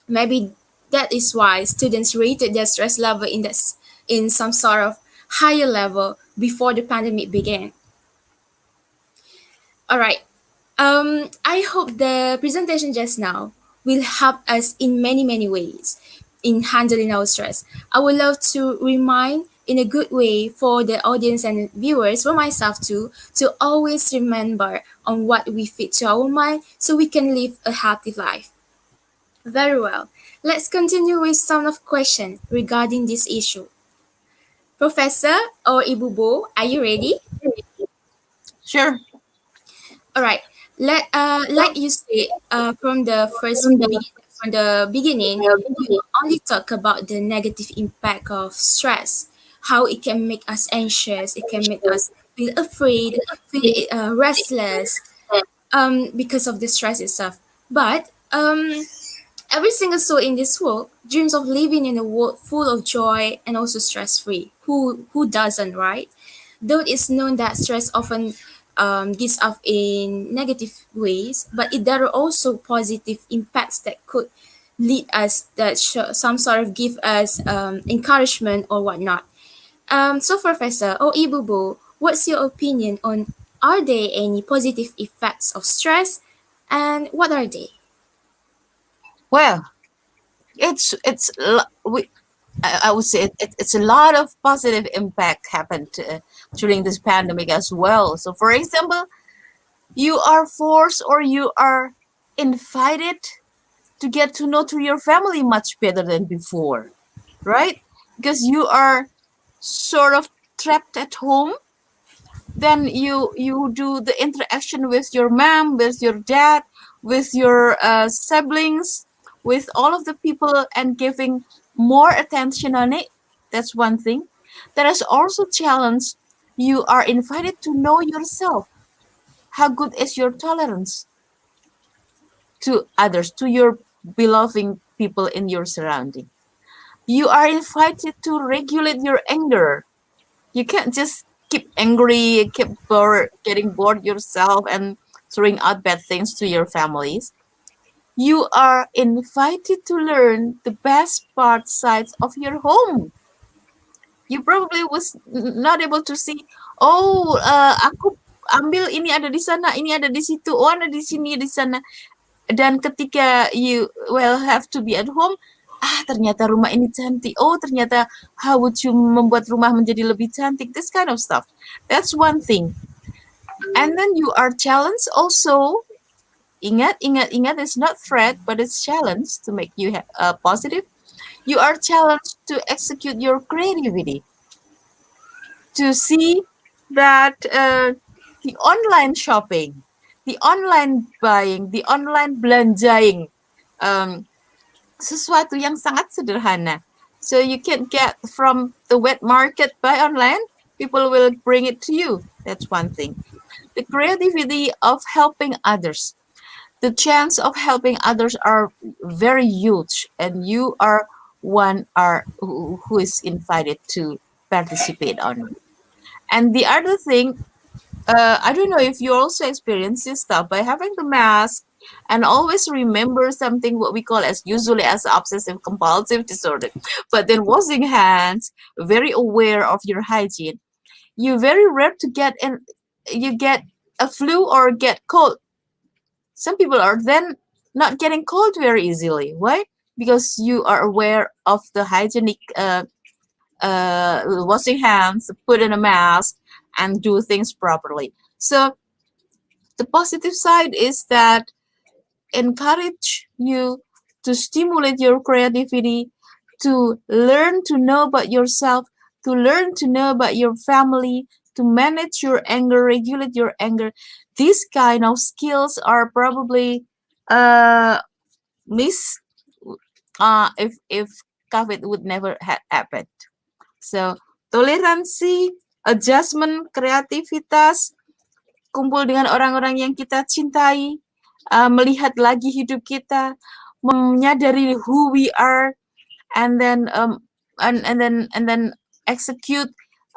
Maybe that is why students rated their stress level in this in some sort of higher level before the pandemic began. All right. I hope the presentation just now will help us in many ways in handling our stress. I would love to remind in a good way for the audience and viewers, for myself too, to always remember on what we fit to our mind so we can live a healthy life. Very well. Let's continue with some of question regarding this issue. Professor or Ibu Bo, are you ready? Sure. All right. Like you said, from the beginning, we only talk about the negative impact of stress, how it can make us anxious, it can make us feel afraid, feel restless, because of the stress itself. But every single soul in this world dreams of living in a world full of joy and also stress free. Who doesn't, right? Though it's known that stress often gives off in negative ways, but there are also positive impacts that could lead us that some sort of give us encouragement or whatnot. So, Professor or Ibubu, what's your opinion on are there any positive effects of stress, and what are they? Well, I would say it's a lot of positive impact happened during this pandemic as well. So, for example, you are forced or you are invited to get to know to your family much better than before, right? Because you are sort of trapped at home. Then you do the interaction with your mom, with your dad, with your siblings, with all of the people, and giving more attention on it. That's one thing. There is also challenge. You are invited to know yourself. How good is your tolerance to others, to your beloved people in your surrounding? You are invited to regulate your anger. You can't just keep angry, keep getting bored yourself and throwing out bad things to your families. You are invited to learn the best part sides of your home. You probably was not able to see, oh, aku ambil ini ada di sana, ini ada di situ, oh ada di sini, di sana. Dan ketika you will have to be at home, ternyata rumah ini cantik. Oh, ternyata how would you membuat rumah menjadi lebih cantik? This kind of stuff. That's one thing. And then you are challenged also. Ingat, it's not threat, but it's challenge to make you positive. You are challenged to execute your creativity, to see that the online shopping, the online buying, the online belanjaing, sesuatu yang sangat sederhana. So you can get from the wet market by online, people will bring it to you. That's one thing. The creativity of helping others. The chance of helping others are very huge, and you are one who is invited to participate on it. And the other thing, I don't know if you also experience this stuff by having the mask and always remember something what we call as usually as obsessive compulsive disorder, but then washing hands, very aware of your hygiene. You very rare to get in, you get a flu or get cold. Some people are then not getting cold very easily. Why? Because you are aware of the hygienic washing hands, put in a mask, and do things properly. So the positive side is that encourage you to stimulate your creativity, to learn to know about yourself, to learn to know about your family, to manage your anger, regulate your anger. These kind of skills are probably missed if COVID would never had happened. So toleransi, adjustment, kreativitas, kumpul dengan orang-orang yang kita cintai, melihat lagi hidup kita, menyadari who we are, and then execute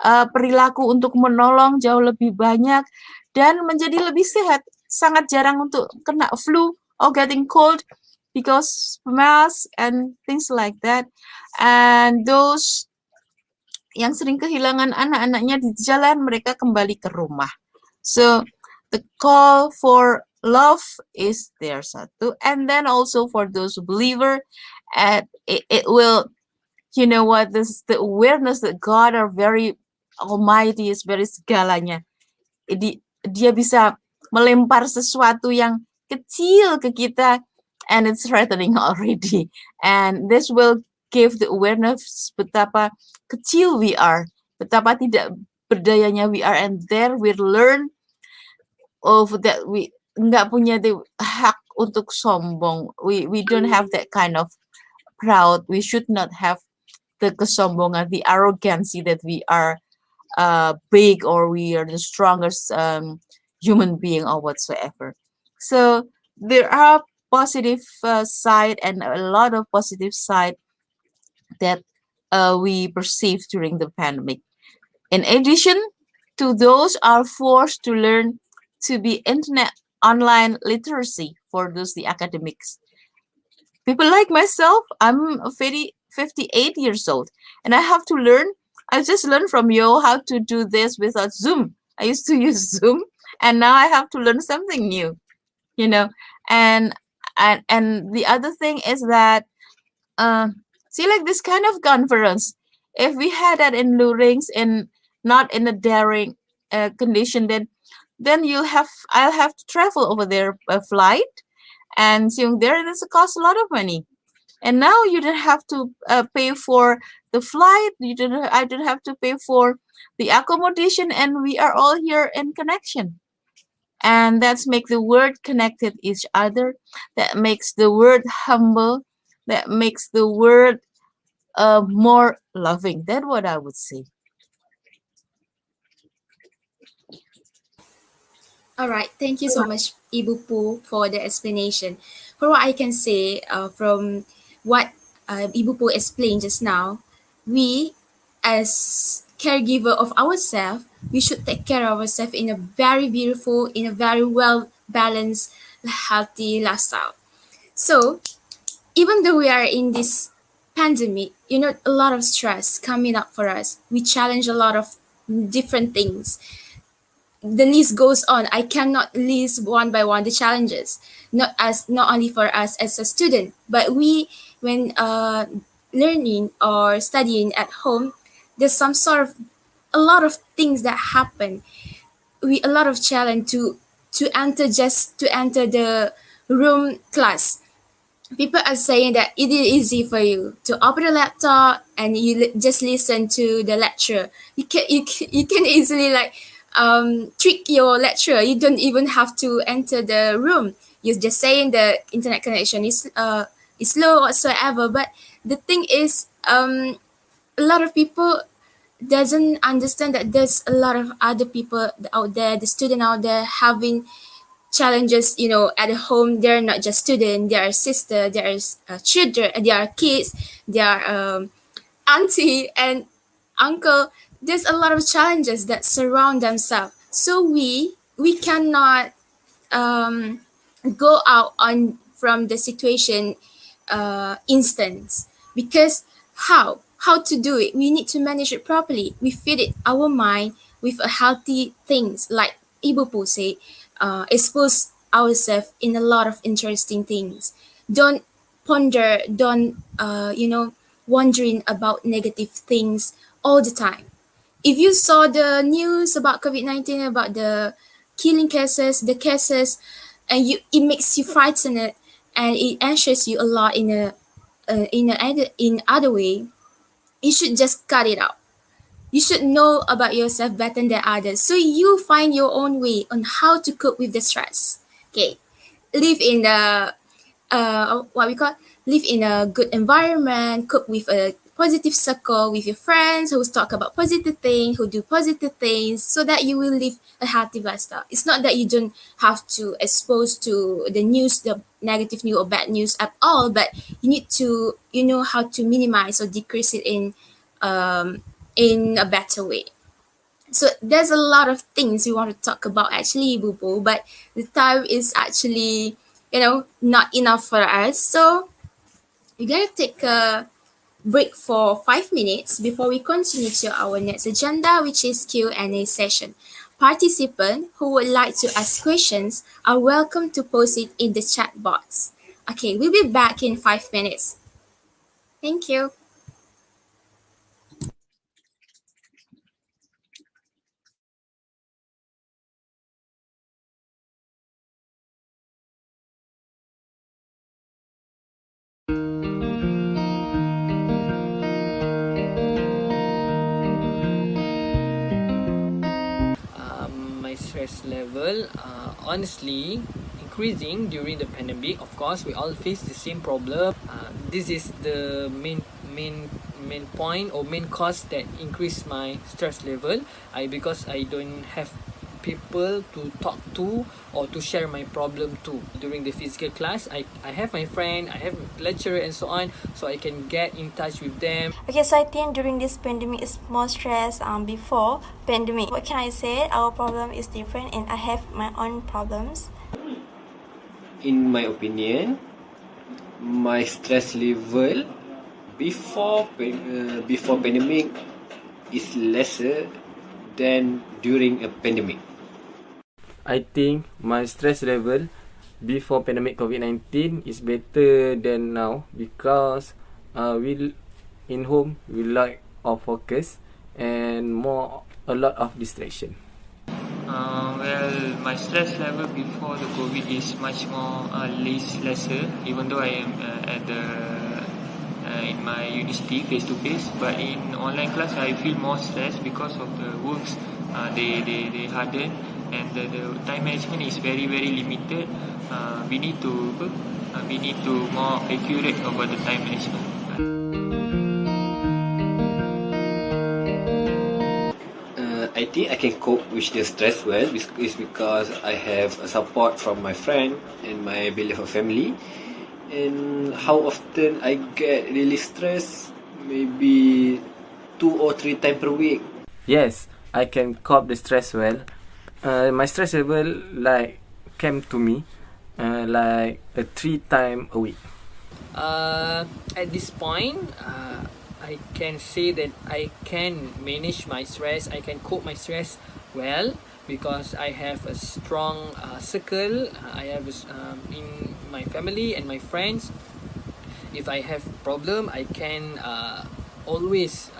perilaku untuk menolong jauh lebih banyak dan menjadi lebih sehat. Sangat jarang untuk kena flu or getting cold because mask and things like that. And those yang sering kehilangan anak-anaknya di jalan, mereka kembali ke rumah. So the call for love is there satu, and then also for those believer, it will, you know what, this the awareness that God are very almighty, is very segalanya. Dia bisa melempar sesuatu yang kecil ke kita, and it's threatening already. And this will give the awareness betapa kecil we are, betapa tidak berdayanya we are, and there we learn of that we nggak punya the hak untuk sombong. We don't have that kind of proud. We should not have the kesombongan, the arrogancy that we are big or we are the strongest human being or whatsoever. So there are positive side and a lot of positive side that we perceive during the pandemic. In addition to those, are forced to learn to be internet online literacy for those the academics. People like myself, I'm 58 years old, and I have to learn. I just learned from you how to do this without Zoom. I used to use Zoom, and now I have to learn something new, you know. And the other thing is that see, like this kind of conference, if we had that in Lurings and not in a daring condition, then I'll have to travel over there by flight, and seeing there it is cost a lot of money. And now you don't have to pay for the flight. I don't have to pay for the accommodation, and we are all here in connection. And that's make the word connected each other. That makes the word humble. That makes the word more loving. That's what I would say. All right, thank you so much, Ibu Pu, for the explanation. For what I can say from what Ibu Pu explained just now, we as caregiver of ourselves, we should take care of ourselves in a very beautiful, in a very well balanced, healthy lifestyle. So even though we are in this pandemic, a lot of stress coming up for us. We challenge a lot of different things. The list goes on. I cannot list one by one the challenges, not only for us as a student, but we when learning or studying at home, there's some sort of a lot of things that happen. A lot of challenge to enter the room class. People are saying that it is easy for you to open a laptop and just listen to the lecture. You can easily like trick your lecturer. You don't even have to enter the room. You're just saying the internet connection is slow whatsoever. But the thing is, a lot of people doesn't understand that there's a lot of other people out there, the student out there having challenges, at home. They're not just students, they are sister, there is children, they are kids, they are auntie and uncle. There's a lot of challenges that surround themselves, so we cannot go out on from the situation instance, because how to do it, we need to manage it properly. We feed it our mind with a healthy things, like Ibu Pu say, expose ourselves in a lot of interesting things. Don't ponder, don't wondering about negative things all the time. If you saw the news about COVID-19, about the killing cases, the cases, and it makes you frightened and it anxious you a lot in other way, you should just cut it out. You should know about yourself better than others, so you find your own way on how to cope with the stress. Okay, live in the what we call live in a good environment, cope with a positive circle with your friends who talk about positive things, who do positive things, so that you will live a healthy lifestyle. It's not that you don't have to expose to the news, the negative news or bad news at all, but you need to know how to minimize or decrease it in a better way. So there's a lot of things we want to talk about actually, Boo Boo, but the time is actually, not enough for us. So we're gonna take a break for 5 minutes before we continue to our next agenda, which is Q&A session. Participants who would like to ask questions are welcome to post it in the chat box. Okay, we'll be back in 5 minutes. Thank you. My stress level honestly increasing during the pandemic. Of course, we all face the same problem. This is the main point or main cause that increase my stress level. Because I don't have people to talk to or to share my problem to. During the physical class, I have my friend, I have lecturer and so on, so I can get in touch with them. Okay, so I think during this pandemic is more stress before pandemic. What can I say? Our problem is different and I have my own problems. In my opinion, my stress level before pandemic is lesser than during a pandemic. I think my stress level before pandemic COVID-19 is better than now because we in home we lack of focus and a lot of distraction. Well, my stress level before the COVID is much more lesser, even though I am at the in my university face to face. But in online class, I feel more stressed because of the works. They harden and the time management is very limited. We need to more accurate about the time management. I think I can cope with the stress well is because I have a support from my friend and my beloved family. And how often I get really stressed? Maybe 2 or 3 times per week. Yes, I can cope the stress well. My stress level came to me like 3 times a week. At this point, I can say that I can manage my stress. I can cope my stress well because I have a strong circle. I have in my family and my friends. If I have problem, I can always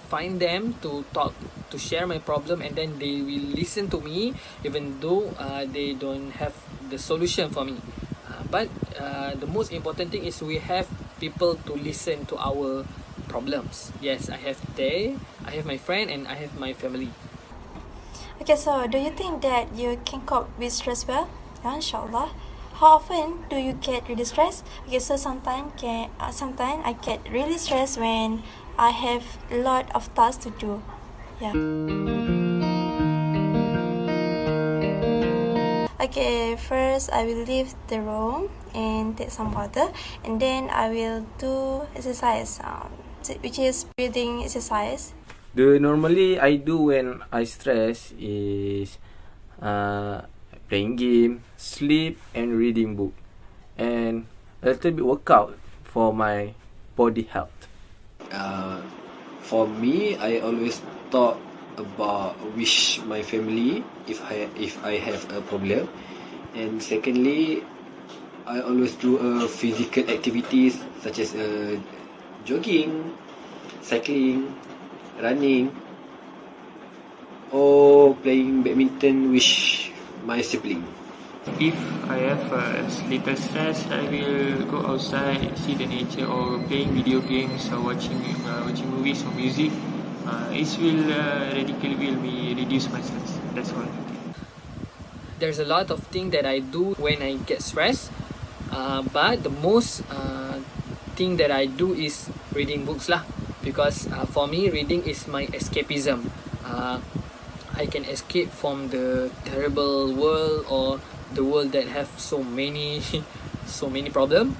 find them to talk, to share my problem, and then they will listen to me, even though they don't have the solution for me. But the most important thing is we have people to listen to our problems. Yes, I have my friend, and I have my family. Okay, so do you think that you can cope with stress well? Yeah, inshallah. How often do you get really stressed? Okay, so sometimes I get really stressed when I have a lot of tasks to do. Yeah. Okay, first I will leave the room and take some water, and then I will do exercise, which is breathing exercise. The normally I do when I stress is playing game, sleep, and reading book, and a little bit workout for my body health. For me, I always talk about wish my family if I have a problem, and secondly, I always do physical activities such as jogging, cycling, running, or playing badminton with my sibling. If I have a little stress, I will go outside, see the nature, or playing video games, or watching movies or music. It will radically will me reduce my stress. That's all. There's a lot of things that I do when I get stressed, but the most thing that I do is reading books lah, because for me reading is my escapism. I can escape from the terrible world or the world that have so many so many problems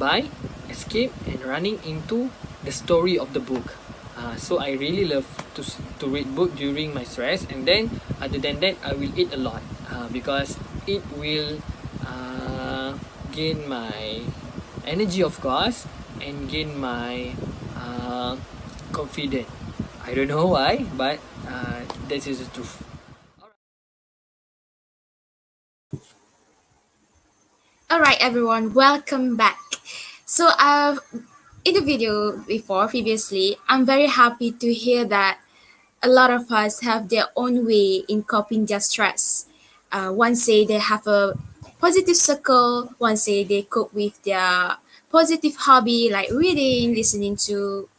by escape and running into the story of the book. So I really love to read book during my stress, and then other than that I will eat a lot because it will gain my energy, of course, and gain my confidence. I don't know why, but this is the truth. Alright, everyone, welcome back. So, in the video previously, I'm very happy to hear that a lot of us have their own way in coping their stress. One say they have a positive circle, one say they cope with their positive hobby like reading, listening to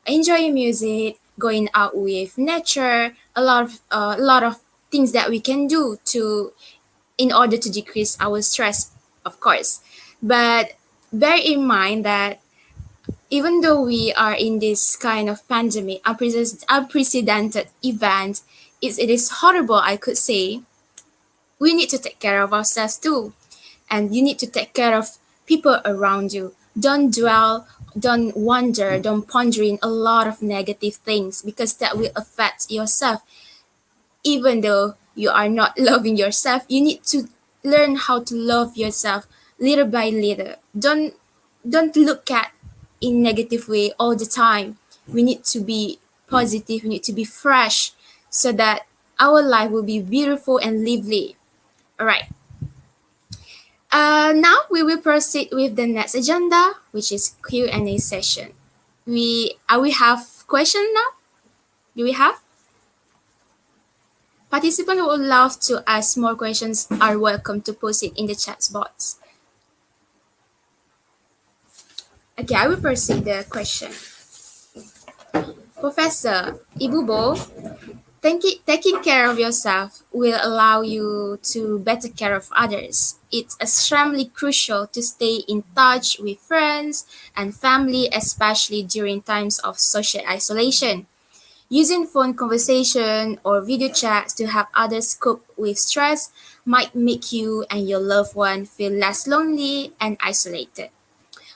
enjoying music, going out with nature, a lot of things that we can do to in order to decrease our stress, of course. But bear in mind that even though we are in this kind of pandemic, unprecedented event, it is horrible, I could say, we need to take care of ourselves too. And you need to take care of people around you. Don't dwell, don't wonder, don't ponder in a lot of negative things because that will affect yourself. Even though you are not loving yourself, you need to learn how to love yourself little by little. Don't look at in negative way all the time. We need to be positive, we need to be fresh so that our life will be beautiful and lively. All right. Now we will proceed with the next agenda, which is Q&A session. We have question now? Do we have? Participants who would love to ask more questions are welcome to post it in the chat box. Okay, I will proceed the question. Professor, Ibu Bo, taking care of yourself will allow you to better care of others. It's extremely crucial to stay in touch with friends and family, especially during times of social isolation. Using phone conversation or video chats to help others cope with stress might make you and your loved one feel less lonely and isolated.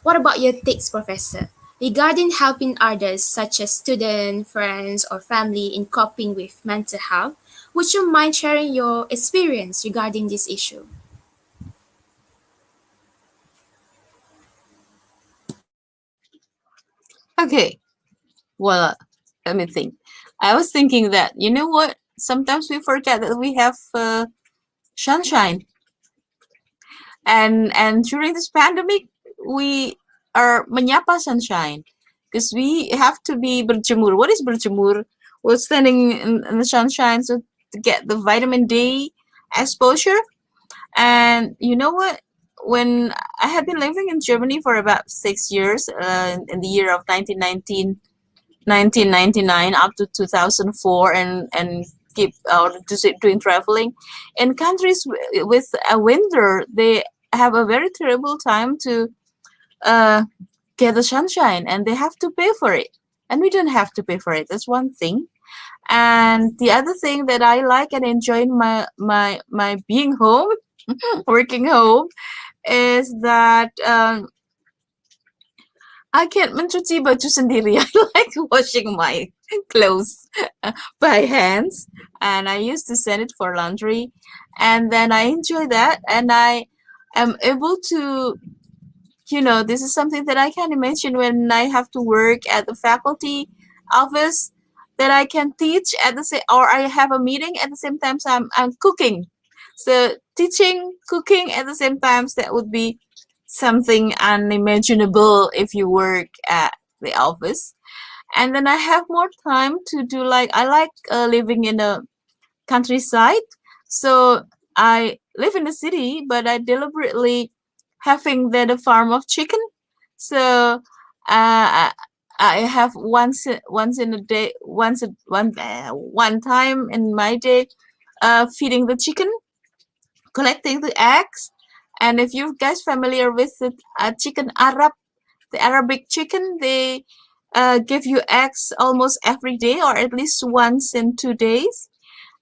What about your takes, Professor, regarding helping others, such as students, friends, or family, in coping with mental health? Would you mind sharing your experience regarding this issue? Okay, well, let me think. I was thinking that, you know what? Sometimes we forget that we have sunshine. And during this pandemic, we are menyapa sunshine because we have to be berjemur. What is berjemur? We're standing in the sunshine so to get the vitamin D exposure. And you know what? When I had been living in Germany for about 6 years, in the year of 1999 up to 2004, and keep doing traveling in countries with a winter, they have a very terrible time to get the sunshine, and they have to pay for it, and we don't have to pay for it. That's one thing. And the other thing that I like and enjoy in my being home, working home, is that I can't mencuci baju sendiri. I like washing my clothes by hands, and I used to send it for laundry, and then I enjoy that, and I am able to, this is something that I can imagine when I have to work at the faculty office, that I can teach at the same, or I have a meeting at the same time, so I'm cooking. So teaching, cooking at the same time, that would be something unimaginable if you work at the office. And then I have more time to do like I like living in a countryside. So I live in the city, but I deliberately having the farm of chicken. So I have once in a day, one time in my day, feeding the chicken, collecting the eggs. And if you guys familiar with the chicken Arab, the Arabic chicken, they give you eggs almost every day or at least once in 2 days.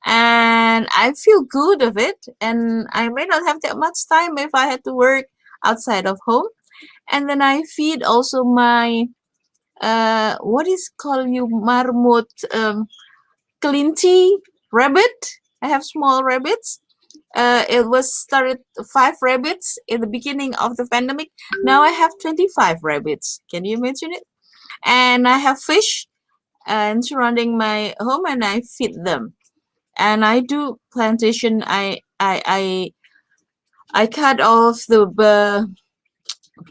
And I feel good of it. And I may not have that much time if I had to work outside of home. And then I feed also my what is called you marmot kelinci rabbit. I have small rabbits. It was started 5 rabbits in the beginning of the pandemic. Now I have 25 rabbits. Can you imagine it? And I have fish and surrounding my home, and I feed them. And I do plantation. I cut off the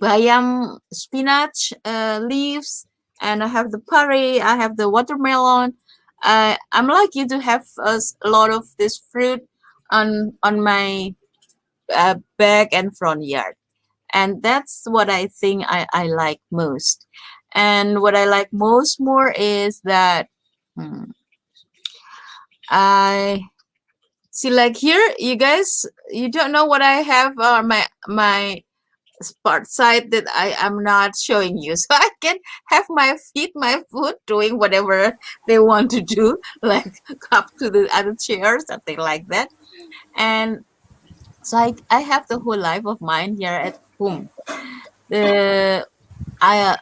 bayam spinach leaves, and I have the pari. I have the watermelon. I'm lucky to have a lot of this fruit on my back and front yard, and that's what I think I like most. And what I like most more is that I see, like here, you guys, you don't know what I have or my part side that I am not showing you. So I can have my feet, my foot doing whatever they want to do, like up to the other chair, something like that. And so I have the whole life of mine here at home. I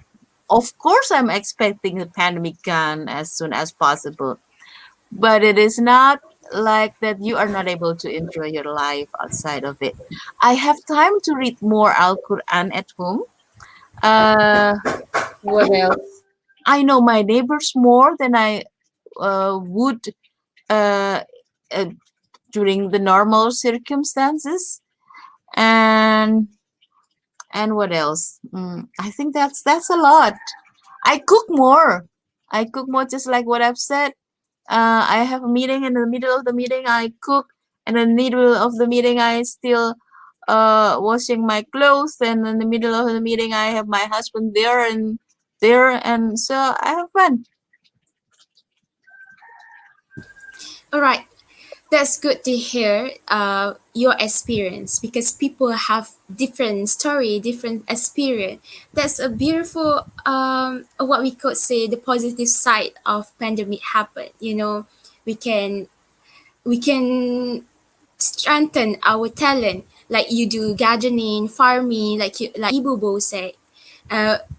of course I'm expecting the pandemic gone as soon as possible, but it is not like that you are not able to enjoy your life outside of it. I have time to read more Al Quran at home. What else? I know my neighbors more than I would uh, uh, during the normal circumstances. And what else? I think that's a lot. I cook more. I cook more, just like what I've said. I have a meeting. In the middle of the meeting, I cook. And in the middle of the meeting, I still washing my clothes. And in the middle of the meeting, I have my husband there, and so I have fun. All right. That's good to hear your experience because people have different story, different experience. That's a beautiful, what we could say, the positive side of pandemic happen. You know, we can we can strengthen our talent like you do gardening, farming, like Ibu Bo said.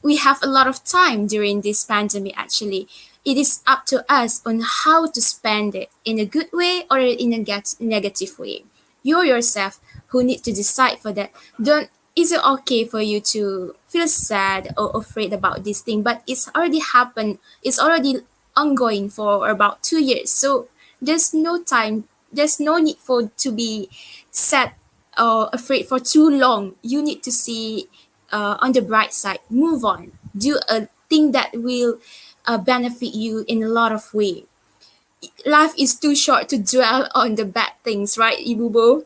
We have a lot of time during this pandemic actually. It is up to us on how to spend it in a good way or in a negative way. You yourself who need to decide for that. Don't Is it okay for you to feel sad or afraid about this thing? But it's already happened. It's already ongoing for about 2 years. So there's no time. There's no need for to be sad or afraid for too long. You need to see on the bright side. Move on. Do a thing that will benefit you in a lot of way. Life is too short to dwell on the bad things, right, Ibu Bo?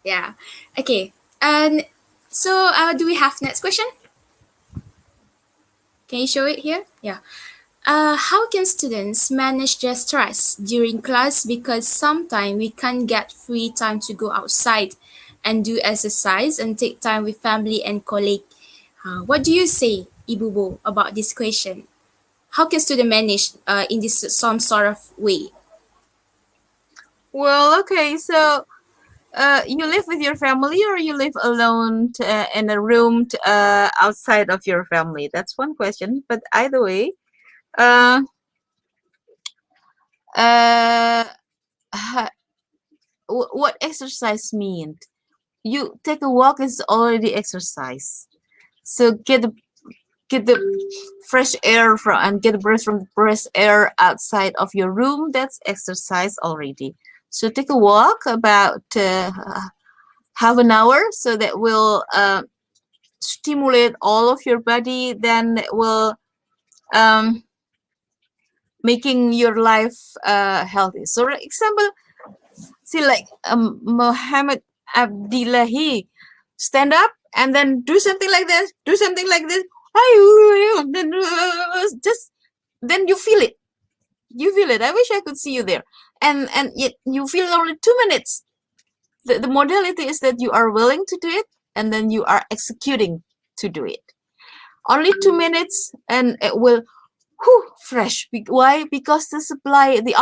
Yeah. Okay. And so, do we have next question? Can you show it here? Yeah. How can students manage their stress during class because sometimes we can't get free time to go outside and do exercise and take time with family and colleague? What do you say, Ibu Bo, about this question? How can students manage in this some sort of way? Well, okay, so you live with your family or you live alone in a room outside of your family? That's one question. But either way, uh, uh, what exercise mean? You take a walk is already exercise. So get the fresh air from and get a breath from the fresh air outside of your room. That's exercise already. So take a walk about half an hour, so that will stimulate all of your body. Then it will making your life healthy. So, for example, see like Muhammad Abdillahi, stand up and then do something like this, do something like this. Then just then you feel it. You feel it. I wish I could see you there. And yet you feel only 2 minutes. The modality is that you are willing to do it and then you are executing to do it. Only 2 minutes and it will fresh. Why? Because the supply, the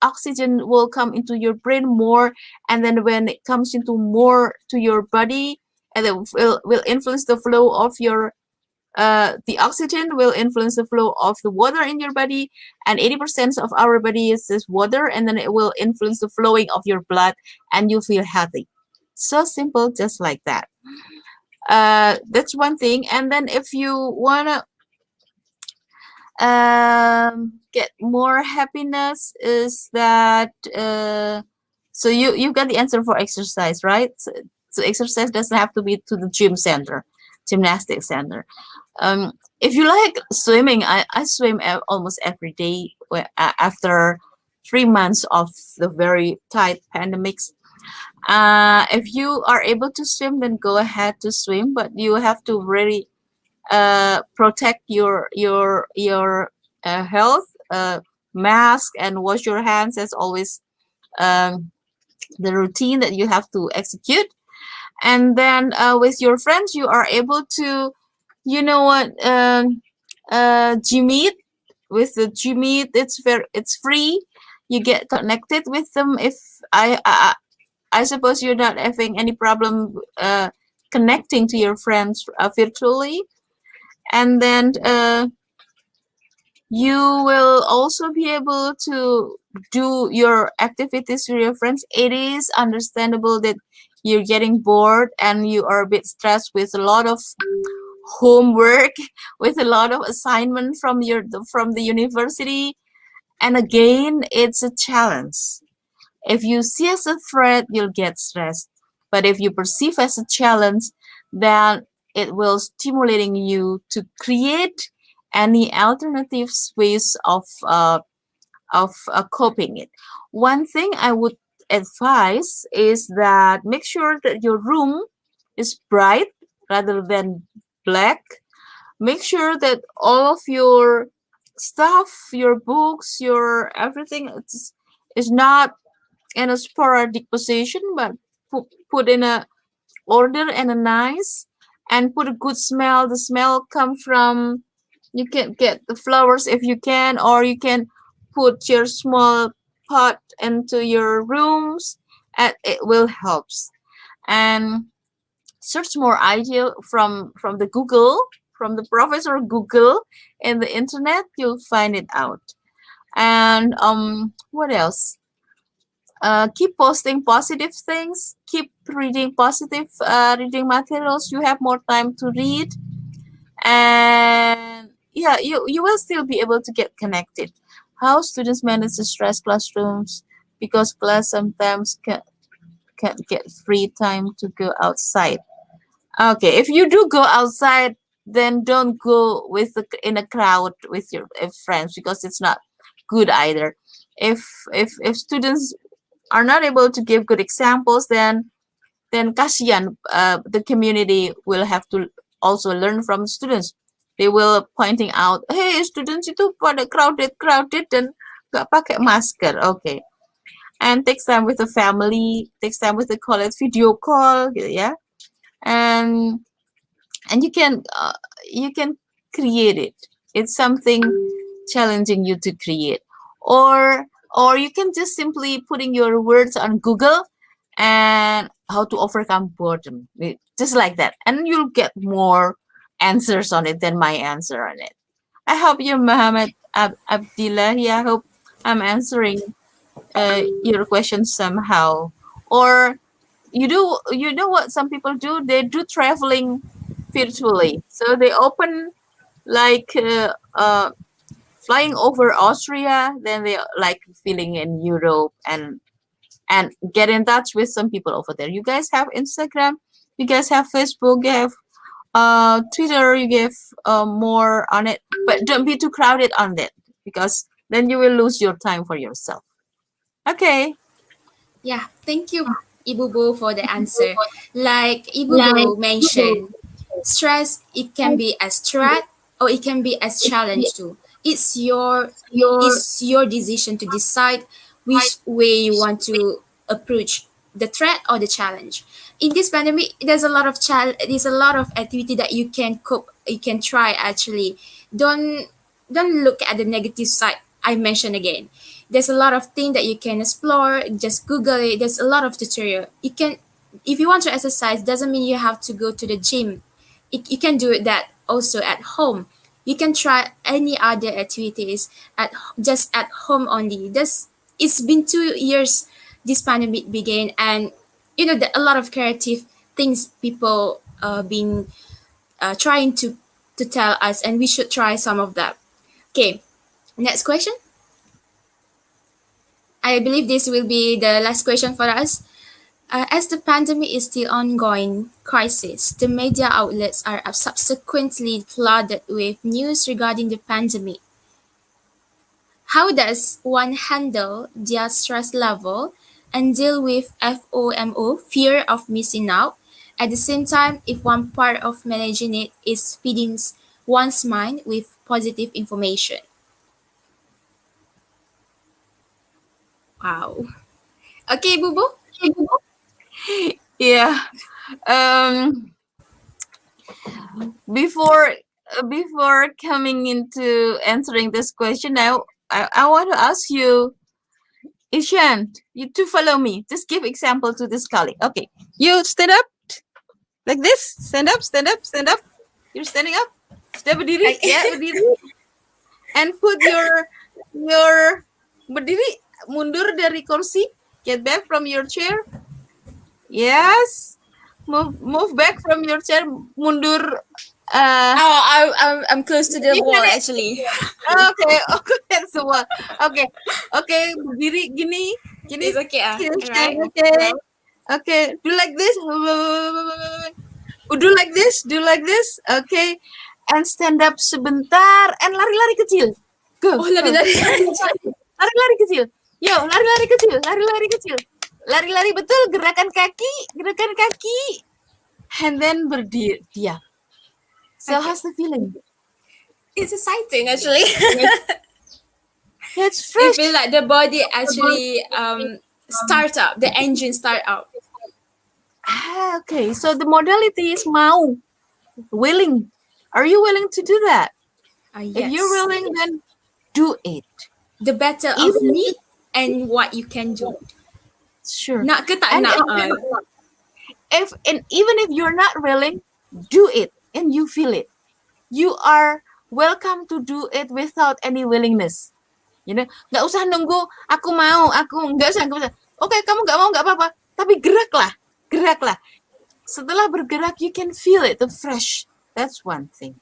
oxygen will come into your brain more, and then when it comes into more to your body, and it will influence the flow of your the oxygen will influence the flow of the water in your body, and 80% of our body is this water, and then it will influence the flowing of your blood, and you feel healthy. So simple, just like that. That's one thing. And then if you wanna get more happiness, is that so you got the answer for exercise, right? So exercise doesn't have to be to the gymnastic center. If you like swimming, I swim almost every day after 3 months of the very tight pandemics. If you are able to swim, then go ahead to swim, but you have to really protect your health, mask, and wash your hands as always, the routine that you have to execute. And then with your friends, you are able to, you know what, Gmeet. With the Gmeet, it's free. You get connected with them. If I suppose you're not having any problem connecting to your friends virtually, and then you will also be able to do your activities with your friends. It is understandable that you're getting bored and you are a bit stressed with a lot of homework, with a lot of assignment from the university, and again, it's a challenge. If you see as a threat, you'll get stressed, but if you perceive as a challenge, then it will stimulating you to create any alternative ways of coping it. One thing I would advise is that make sure that your room is bright rather than black. Make sure that all of your stuff, your books, your everything is not in a sporadic position, but put in a order and a nice, and put a good smell. The smell come from, you can get the flowers if you can, or you can put your small pot into your rooms, and it will helps. And search more idea from the Google, from the professor Google in the internet, you'll find it out. And what else? Keep posting positive things, keep reading positive reading materials. You have more time to read, and yeah, you will still be able to get connected. How students manage the stress classrooms, because class sometimes can't get free time to go outside. Okay, if you do go outside, then don't go in a crowd with your friends, because it's not good either. If students are not able to give good examples, then kasihan, the community will have to also learn from students. They will pointing out, hey, students itu pada crowded dan nggak pakai masker. Okay, and takes time with the family, takes time with the college video call, gitu ya. And you can create it. It's something challenging you to create, or you can just simply putting your words on Google and how to overcome boredom, just like that, and you'll get more answers on it than my answer on it. I hope you, Muhammad Abdillahi, I hope I'm answering your question somehow. Or you know what some people do? They do traveling virtually, so they open like flying over Austria, then they like feeling in Europe, and get in touch with some people over there. You guys have Instagram, you guys have Facebook, you have Twitter, you give more on it, but don't be too crowded on it, because then you will lose your time for yourself. Okay. Yeah, thank you, Ibu Bo, for the answer. Like Ibu Bo mentioned, stress, it can be as threat or it can be as challenge too. It's your it's your decision to decide which way you want to approach the threat or the challenge. In this pandemic, there's a lot of activity that you can cope, you can try actually. Don't don't look at the negative side. I mentioned again. There's a lot of things that you can explore. Just Google it. There's a lot of tutorial. You can, if you want to exercise, doesn't mean you have to go to the gym. You can do it that also at home. You can try any other activities just at home only. It's been 2 years this pandemic began, and a lot of creative things people been trying to tell us, and we should try some of that. Okay, next question. I believe this will be the last question for us. As the pandemic is still ongoing crisis, the media outlets are subsequently flooded with news regarding the pandemic. How does one handle their stress level and deal with FOMO, fear of missing out? At the same time, if one part of managing it is feeding one's mind with positive information. Wow. Okay, Bubu? Yeah. Um, before before coming into answering this question, now I want to ask you, Ishan, you to follow me. Just give example to this colleague. Okay, you stand up like this. Stand up, stand up, stand up. You're standing up. Sudah berdiri, ya berdiri. And put your berdiri, mundur dari kursi. Get back from your chair. Yes. Move back from your chair. Mundur. I'm close to the wall actually. Okay, okay, that's the one. Okay, okay, berdiri gini, It's okay. Alright. okay, okay, do like this, do like this, do like this, okay, and stand up sebentar, and lari-lari kecil, go, Oh, lari-lari. lari-lari kecil, yo, lari-lari kecil, lari-lari kecil, lari-lari betul, gerakan kaki, and then berdiri, diam. So Okay. how's the feeling? It's exciting actually. It's You fresh. feel like the body actually start up, the engine start up. Okay, so the modality is mau, willing. Are you willing to do that? Yes. If you're willing, then do it. The battle of Even need and what you can do. Sure. Nak ke tak And nak? even if you're not willing, do it and you feel it. You are welcome to do it without any willingness. You know, nggak usah nunggu aku mau, aku nggak usah. Oke, kamu nggak mau nggak apa-apa, tapi geraklah. Setelah bergerak, you can feel it, the fresh. That's one thing.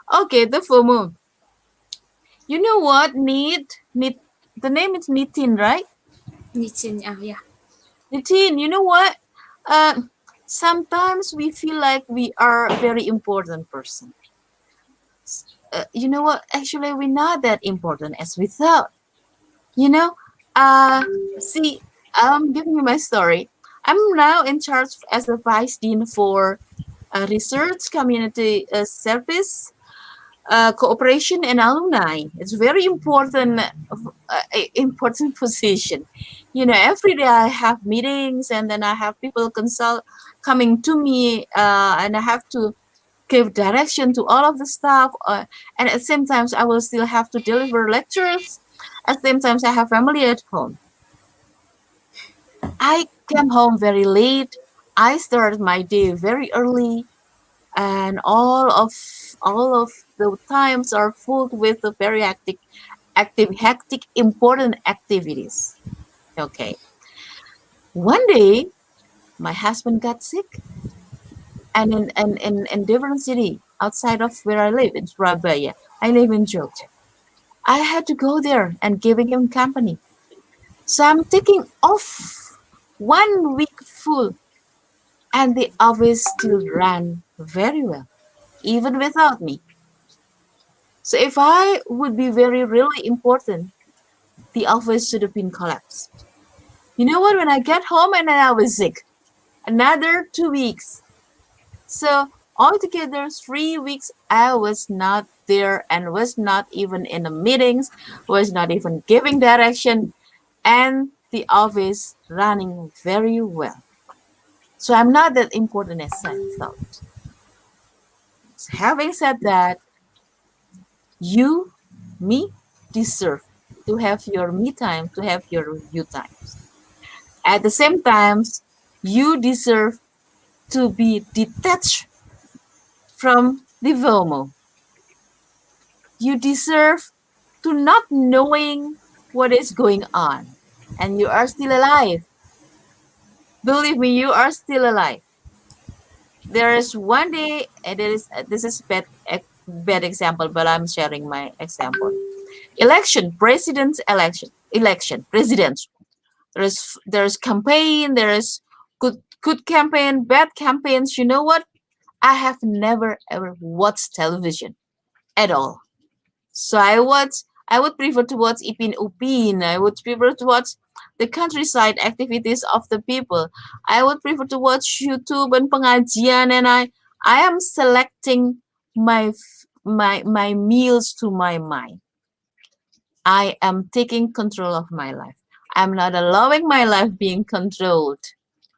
Okay, the FOMO. You know what? Need. The name is Nitin, right? Nitin, yeah. Nitin, you know what? Sometimes we feel like we are a very important person. You know what? Actually, we're not that important as we thought. You know, see, I'm giving you my story. I'm now in charge as a vice dean for research, community service, cooperation, and alumni. It's very important, important position. You know, every day I have meetings, and then I have people coming to me, and I have to give direction to all of the staff. And at the same time, I will still have to deliver lectures. At the same time, I have family at home. I came home very late. I started my day very early, and all of the times are full with the very hectic, important activities. Okay. One day, my husband got sick, and in different city outside of where I live in Surabaya. I live in Jogja. I had to go there and giving him company. So I'm taking off 1 week full, and the office still ran very well, even without me. So if I would be very really important, the office should have been collapsed. You know what? When I get home and then I was sick, another 2 weeks. So altogether, 3 weeks I was not there and was not even in the meetings, was not even giving direction, and the office running very well. So I'm not that important as I thought. Having said that, you, me, deserve to have your me time, to have your you times. At the same time, you deserve to be detached from the FOMO. You deserve to not knowing what is going on. And you are still alive. Believe me, you are still alive. There is one day, and this is bad example, but I'm sharing my example. Election, election, president. There's campaign, there is good campaign, bad campaigns. You know what? I have never ever watched television at all. So I would prefer to watch Ipin Upin. I would prefer to watch the countryside activities of the people. I would prefer to watch YouTube and pengajian, and I am selecting my meals to my mind. I am taking control of my life. I'm not allowing my life being controlled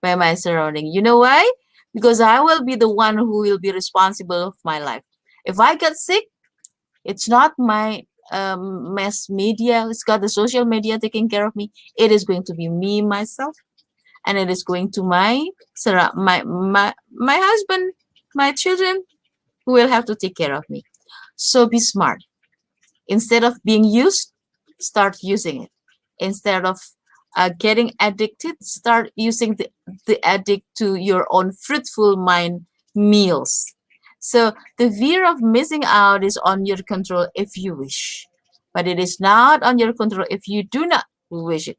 by my surrounding. You know why? Because I will be the one who will be responsible of my life. If I get sick, it's not my mass media. It's got the social media taking care of me. It is going to be me myself, and it is going to my husband, my children, who will have to take care of me. So be smart. Instead of being used, start using it. Instead of getting addicted, start using the addict to your own fruitful mind meals. So the fear of missing out is on your control if you wish, but it is not on your control if you do not wish it.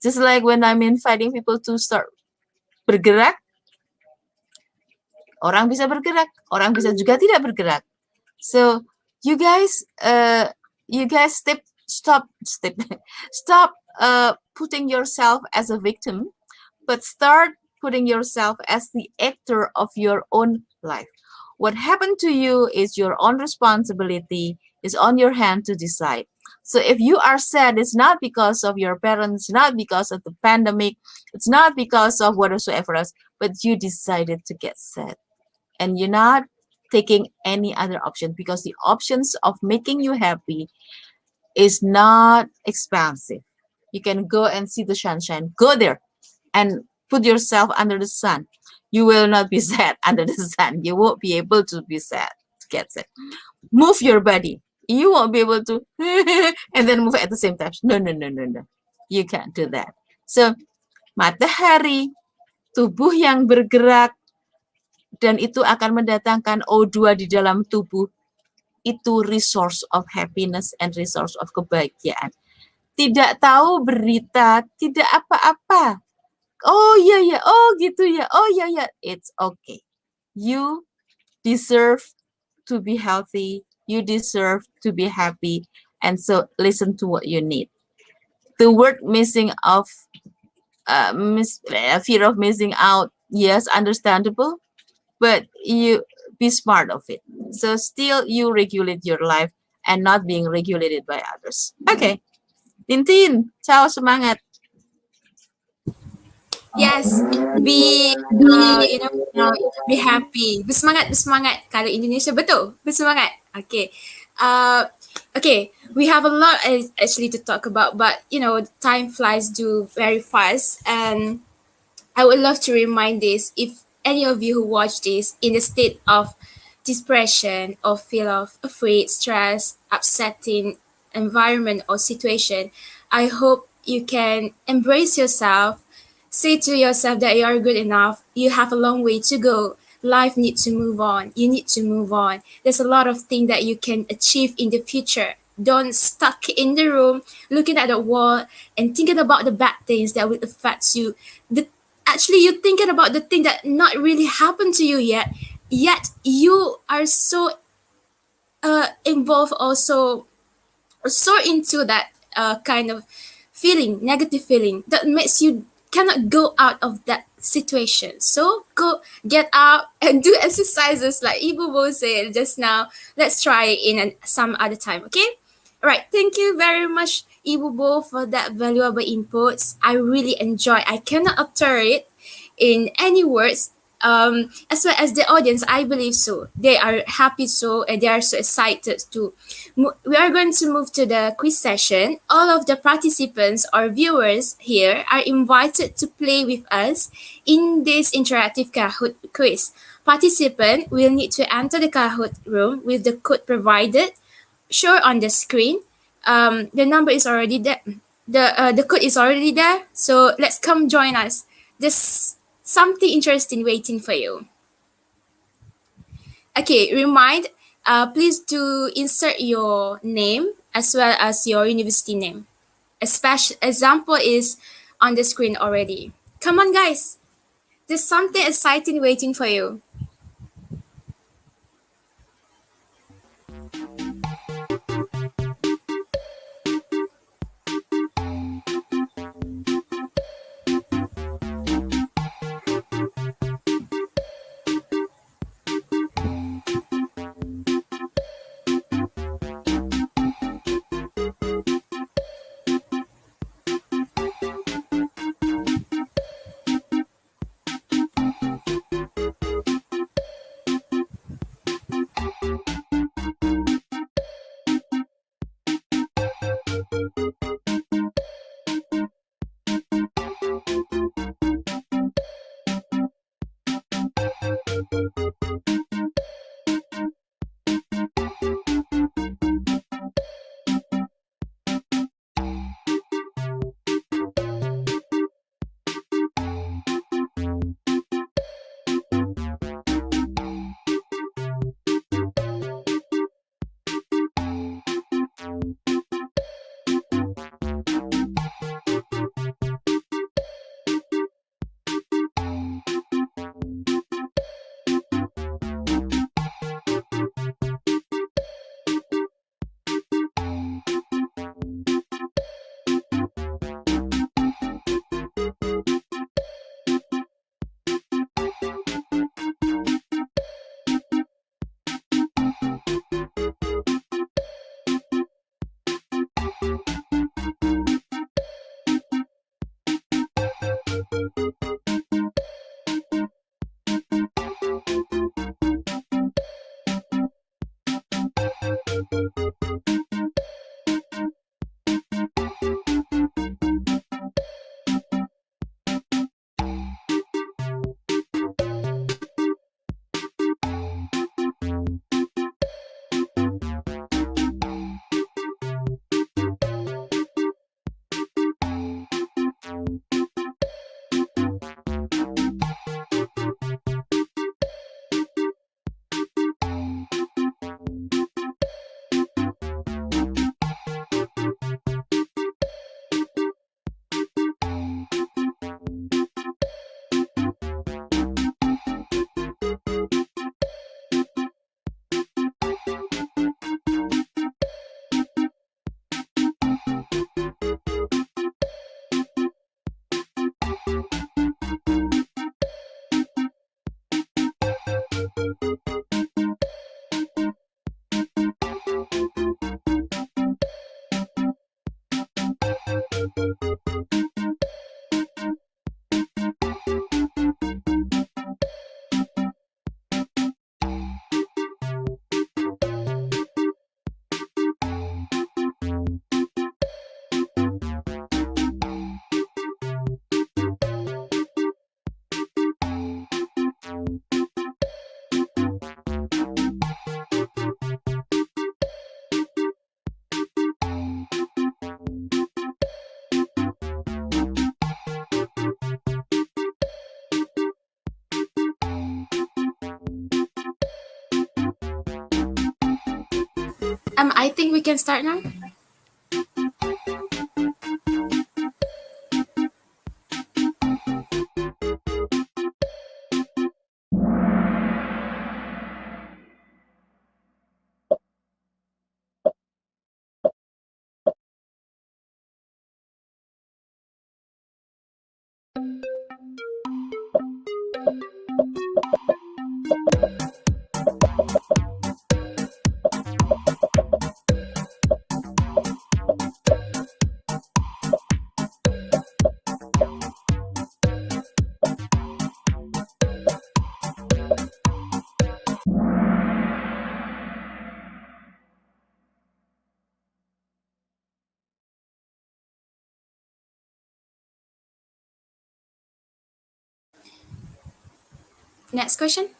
Just like when I'm inviting people to start bergerak, orang bisa bergerak, orang bisa juga tidak bergerak. So you guys, stop stop putting yourself as a victim, but start putting yourself as the actor of your own life. What happened to you is your own responsibility. Is on your hand to decide. So if you are sad, it's not because of your parents, not because of the pandemic, it's not because of whatsoever else, but you decided to get sad. And you're not taking any other option because the options of making you happy is not expensive. You can go and see the sunshine. Go there and put yourself under the sun. You will not be sad under the sun. You won't be able to be sad to get sad. Move your body. You won't be able to and then move at the same time. No, no, no, no, no. You can't do that. So matahari, tubuh yang bergerak, dan itu akan mendatangkan O2 di dalam tubuh, itu resource of happiness and resource of kebahagiaan. Tidak tahu berita, tidak apa-apa. Oh iya ya, oh gitu ya, oh iya ya, it's okay. You deserve to be healthy, you deserve to be happy, and so listen to what you need. The word missing of fear of missing out, yes, understandable, but you be smart of it. So still you regulate your life and not being regulated by others. Okay. Tintin, ciao, semangat. Yes, be be happy. Bersemangat, bersemangat. Kalau Indonesia betul, bersemangat. Okay. Okay, we have a lot actually to talk about, but time flies do very fast, and I would love to remind this if any of you who watch this in the state of depression or feel of afraid, stress, upsetting environment or situation, I hope you can embrace yourself. Say to yourself that you are good enough. You have a long way to go. Life needs to move on. You need to move on. There's a lot of things that you can achieve in the future. Don't stuck in the room looking at the wall and thinking about the bad things that will affect you. Actually, you're thinking about the thing that not really happened to you yet. Yet you are so involve also soar into that kind of feeling, negative feeling that makes you cannot go out of that situation. So go get out and do exercises like Ibu Bo said just now. Let's try it in some other time, okay? All right, thank you very much, Ibu Bo, for that valuable inputs. I really enjoy. I cannot utter it in any words. As well as the audience, I believe so. They are happy so, and they are so excited too. We are going to move to the quiz session. All of the participants or viewers here are invited to play with us in this interactive Kahoot quiz. Participant will need to enter the Kahoot room with the code provided, shown on the screen. The number is already there. The code is already there. So let's come join us. There's something interesting waiting for you. Okay, please do insert your name as well as your university name. A special example is on the screen already. Come on, guys. There's something exciting waiting for you. I think we can start now. Next question.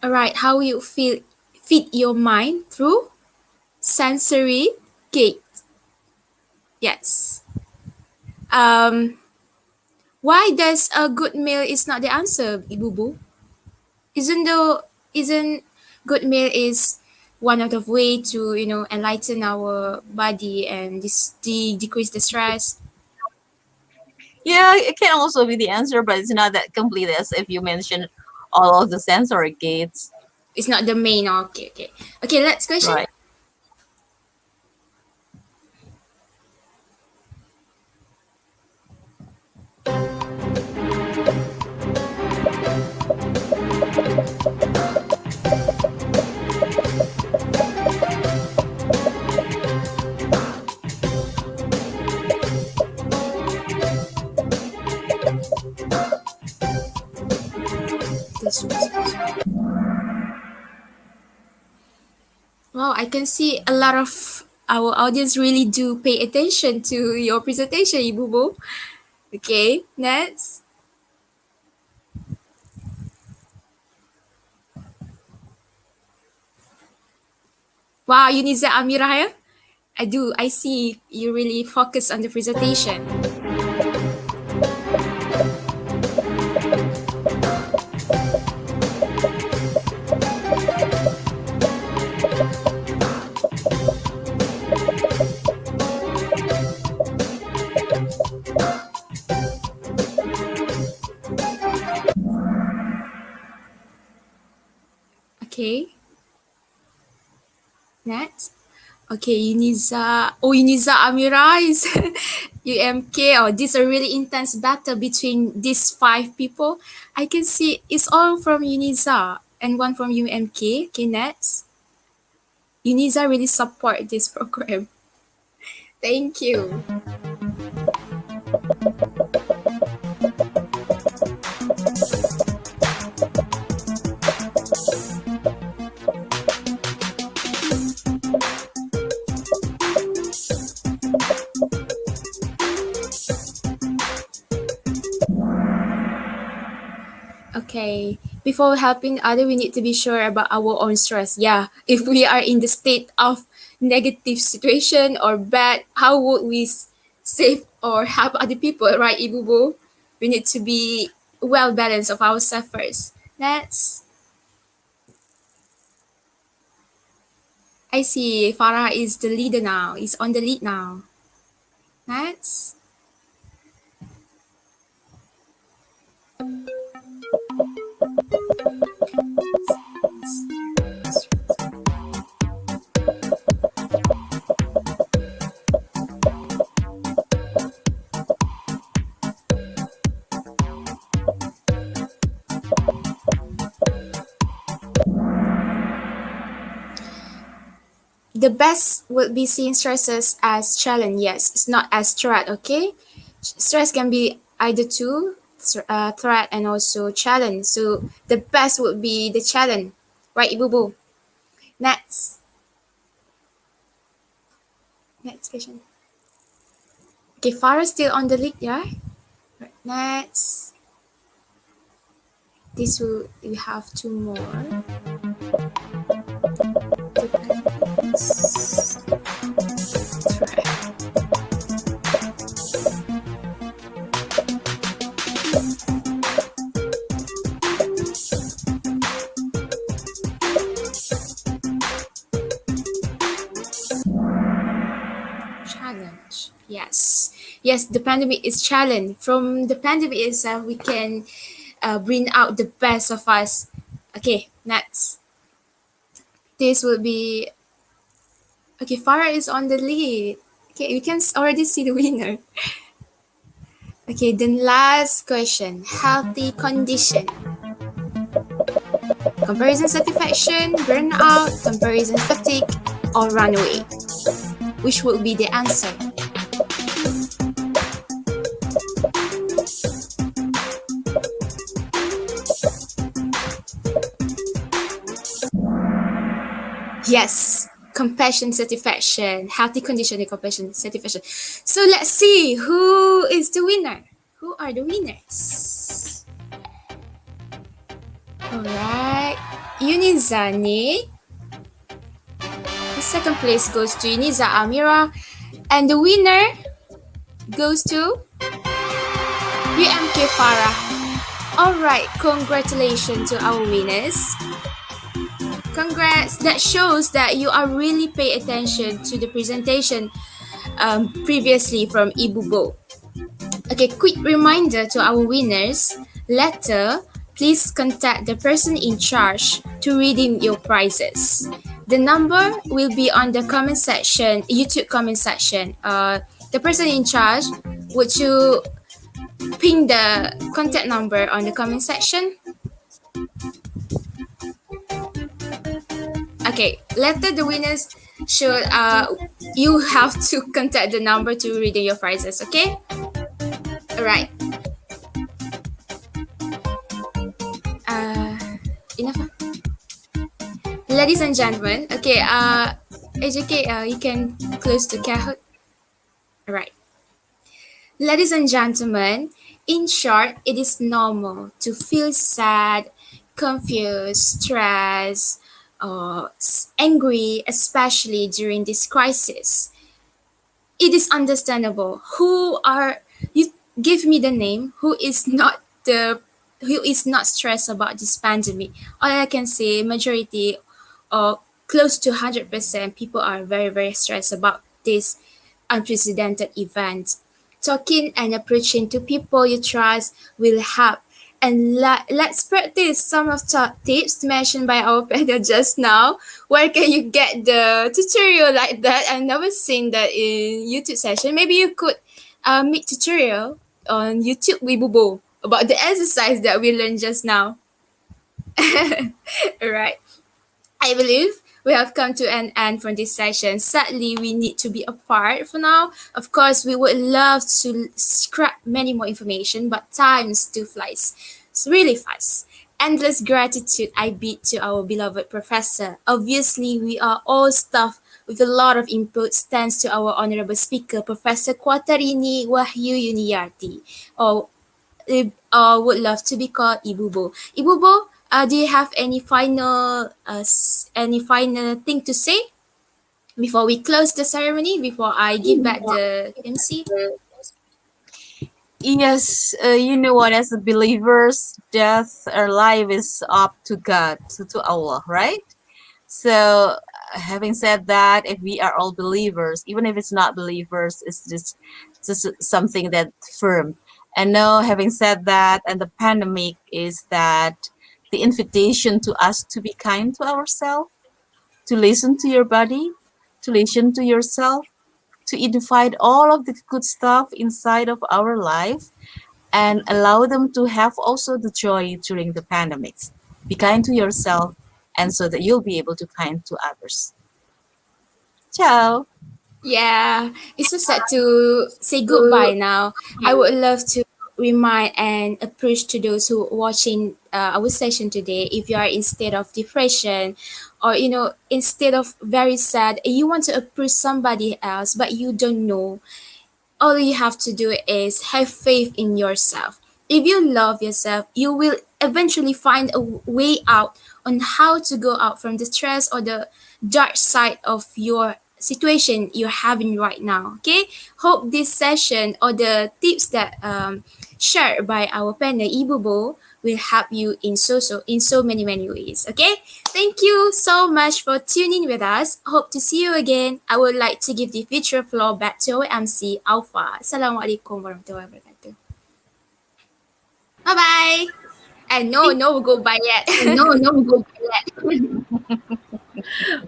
Alright, how you feel feed your mind through sensory gate. Yes. Why does a good meal is not the answer, Ibu Bu? Isn't good meal is one of the way to enlighten our body and decrease the stress. Yeah, it can also be the answer, but it's not that complete as if you mentioned all of the sensory gates. It's not the main. Okay. Next question. Right. This was- Wow, I can see a lot of our audience really do pay attention to your presentation, Ibu Bu. Okay, next. Wow, UniSZA Amira, yeah? I do. I see you really focus on the presentation. Okay, next. Okay, UniSZA. Oh, UniSZA Amira is UMK. Oh, this a really intense battle between these five people. I can see it's all from UniSZA and one from UMK. Okay, next. UniSZA really support this program. Thank you. Okay, before helping other, we need to be sure about our own stress. Yeah, if we are in the state of negative situation or bad, how would we save or help other people, right, Ibu Bu? We need to be well balanced of ourselves first. Next, I see Farah is the leader now. Is on the lead now. Next. The best would be seeing stresses as challenge. Yes, it's not as threat. Okay, stress can be either two, threat and also challenge. So the best would be the challenge, right, Ibu Bu? Next, next question. Okay, Farah still on the lead, yeah. Right, next, this will we have two more. Threat. Challenge. Yes. Yes, the pandemic is challenge. From the pandemic itself, we can bring out the best of us. Okay, next. This will be okay. Farah is on the lead. Okay, we can already see the winner. Okay, then last question. Healthy condition. Comparison satisfaction, burnout, comparison fatigue, or runaway? Which will be the answer? Yes, compassion satisfaction, healthy condition and compassion satisfaction. So let's see who is the winner. Who are the winners? Alright, Unizani. The second place goes to Uniza Amira, and the winner goes to UMK Farah. Alright, congratulations to our winners. Congrats, that shows that you are really paying attention to the presentation previously from Ibubo. Okay, quick reminder to our winners. Later, please contact the person in charge to redeem your prizes. The number will be on the comment section, YouTube comment section. The person in charge, would you ping the contact number on the comment section? Okay, later the winners should you have to contact the number to redeem your prizes. Okay. All right. Uh, enough. Ladies and gentlemen, okay. AJK, you can close the Kahoot. All right. Ladies and gentlemen, in short, it is normal to feel sad, confused, stressed, or angry, especially during this crisis. It is understandable. Who are you? Give me the name. Who is not stressed about this pandemic? All I can say, majority or close to 100% people are very stressed about this unprecedented event. Talking and approaching to people you trust will help. And let's practice some of the tips mentioned by our panel just now. Where can you get the tutorial like that? I've never seen that in YouTube session. Maybe you could make tutorial on YouTube Weibo about the exercise that we learned just now. Right. I believe we have come to an end for this session. Sadly, we need to be apart for now. Of course, we would love to scrap many more information, but time still flies. It's really fast. Endless gratitude I bid to our beloved professor. Obviously, we are all staff with a lot of inputs thanks to our honorable speaker, Professor Kwartarini Wahyu Yuniarti, or would love to be called Ibubo. Ibubo, do you have any final thing to say before we close the ceremony? Before I give back the MC? Yes, you know what? As believers, death or life is up to God, to Allah, right? So, having said that, if we are all believers, even if it's not believers, it's just something that firm. And now, having said that, and the pandemic is that the invitation to us to be kind to ourselves, to listen to your body, to listen to yourself, to invite all of the good stuff inside of our life and allow them to have also the joy during the pandemics. Be kind to yourself and so that you'll be able to kind to others. Ciao. Yeah, it's so sad to say goodbye now. I would love to remind and approach to those who are watching our session today. If you are instead of depression, or instead of very sad, you want to approach somebody else, but you don't know, all you have to do is have faith in yourself. If you love yourself, you will eventually find a way out on how to go out from the stress or the dark side of your situation you're having right now. Okay, hope this session or the tips that shared by our panel Ibubo will help you in so many ways. Okay, thank you so much for tuning with us. Hope to see you again. I would like to give the future floor back to our MC Alpha. Assalamualaikum warahmatullahi wabarakatuh. Bye bye. And no, go bye yet. No, no, go.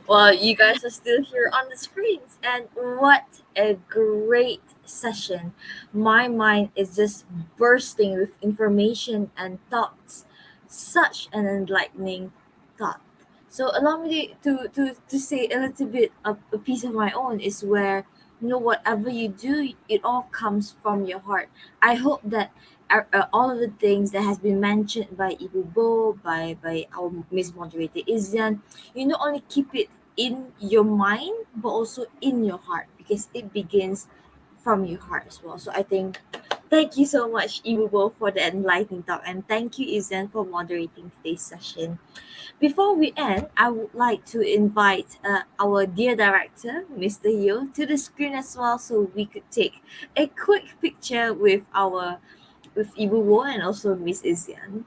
Well, you guys are still here on the screens, and what a great session. My mind is just bursting with information and thoughts. Such an enlightening thought. So allow me to say a little bit of a piece of my own is where whatever you do, it all comes from your heart. I hope that all of the things that has been mentioned by Ibu Bo, by our Miss Moderator Izan, you not only keep it in your mind but also in your heart because it begins from your heart as well. So I think thank you so much, Ibubo, for the enlightening talk, and thank you, Izan, for moderating today's session. Before we end, I would like to invite our dear director, Mr. Yo, to the screen as well, so we could take a quick picture with Ibubo and also Miss Izan.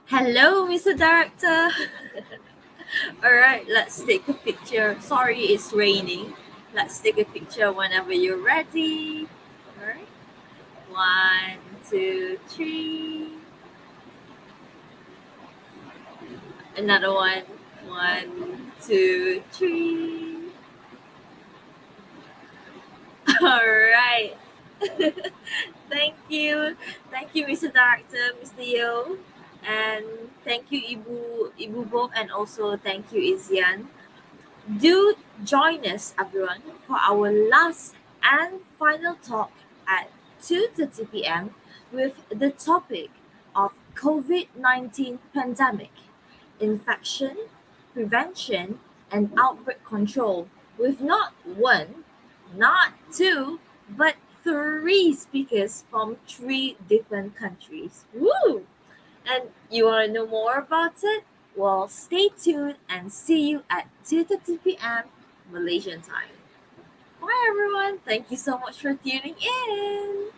Hello, Mr. Director. All right, let's take a picture. Sorry, it's raining. Let's take a picture whenever you're ready. All right, one, two, three. Another one. One, two, three. All right. Thank you, Mr. Director, Mr. Yo, and thank you, Ibu Bo, and also thank you, Izian. Do join us, everyone, for our last and final talk at 2:30 p.m. with the topic of COVID-19 pandemic, infection, prevention, and outbreak control with not one, not two, but three speakers from three different countries. Woo! And you want to know more about it? Well, stay tuned and see you at 2:30 p.m. Malaysian time. Bye, everyone. Thank you so much for tuning in.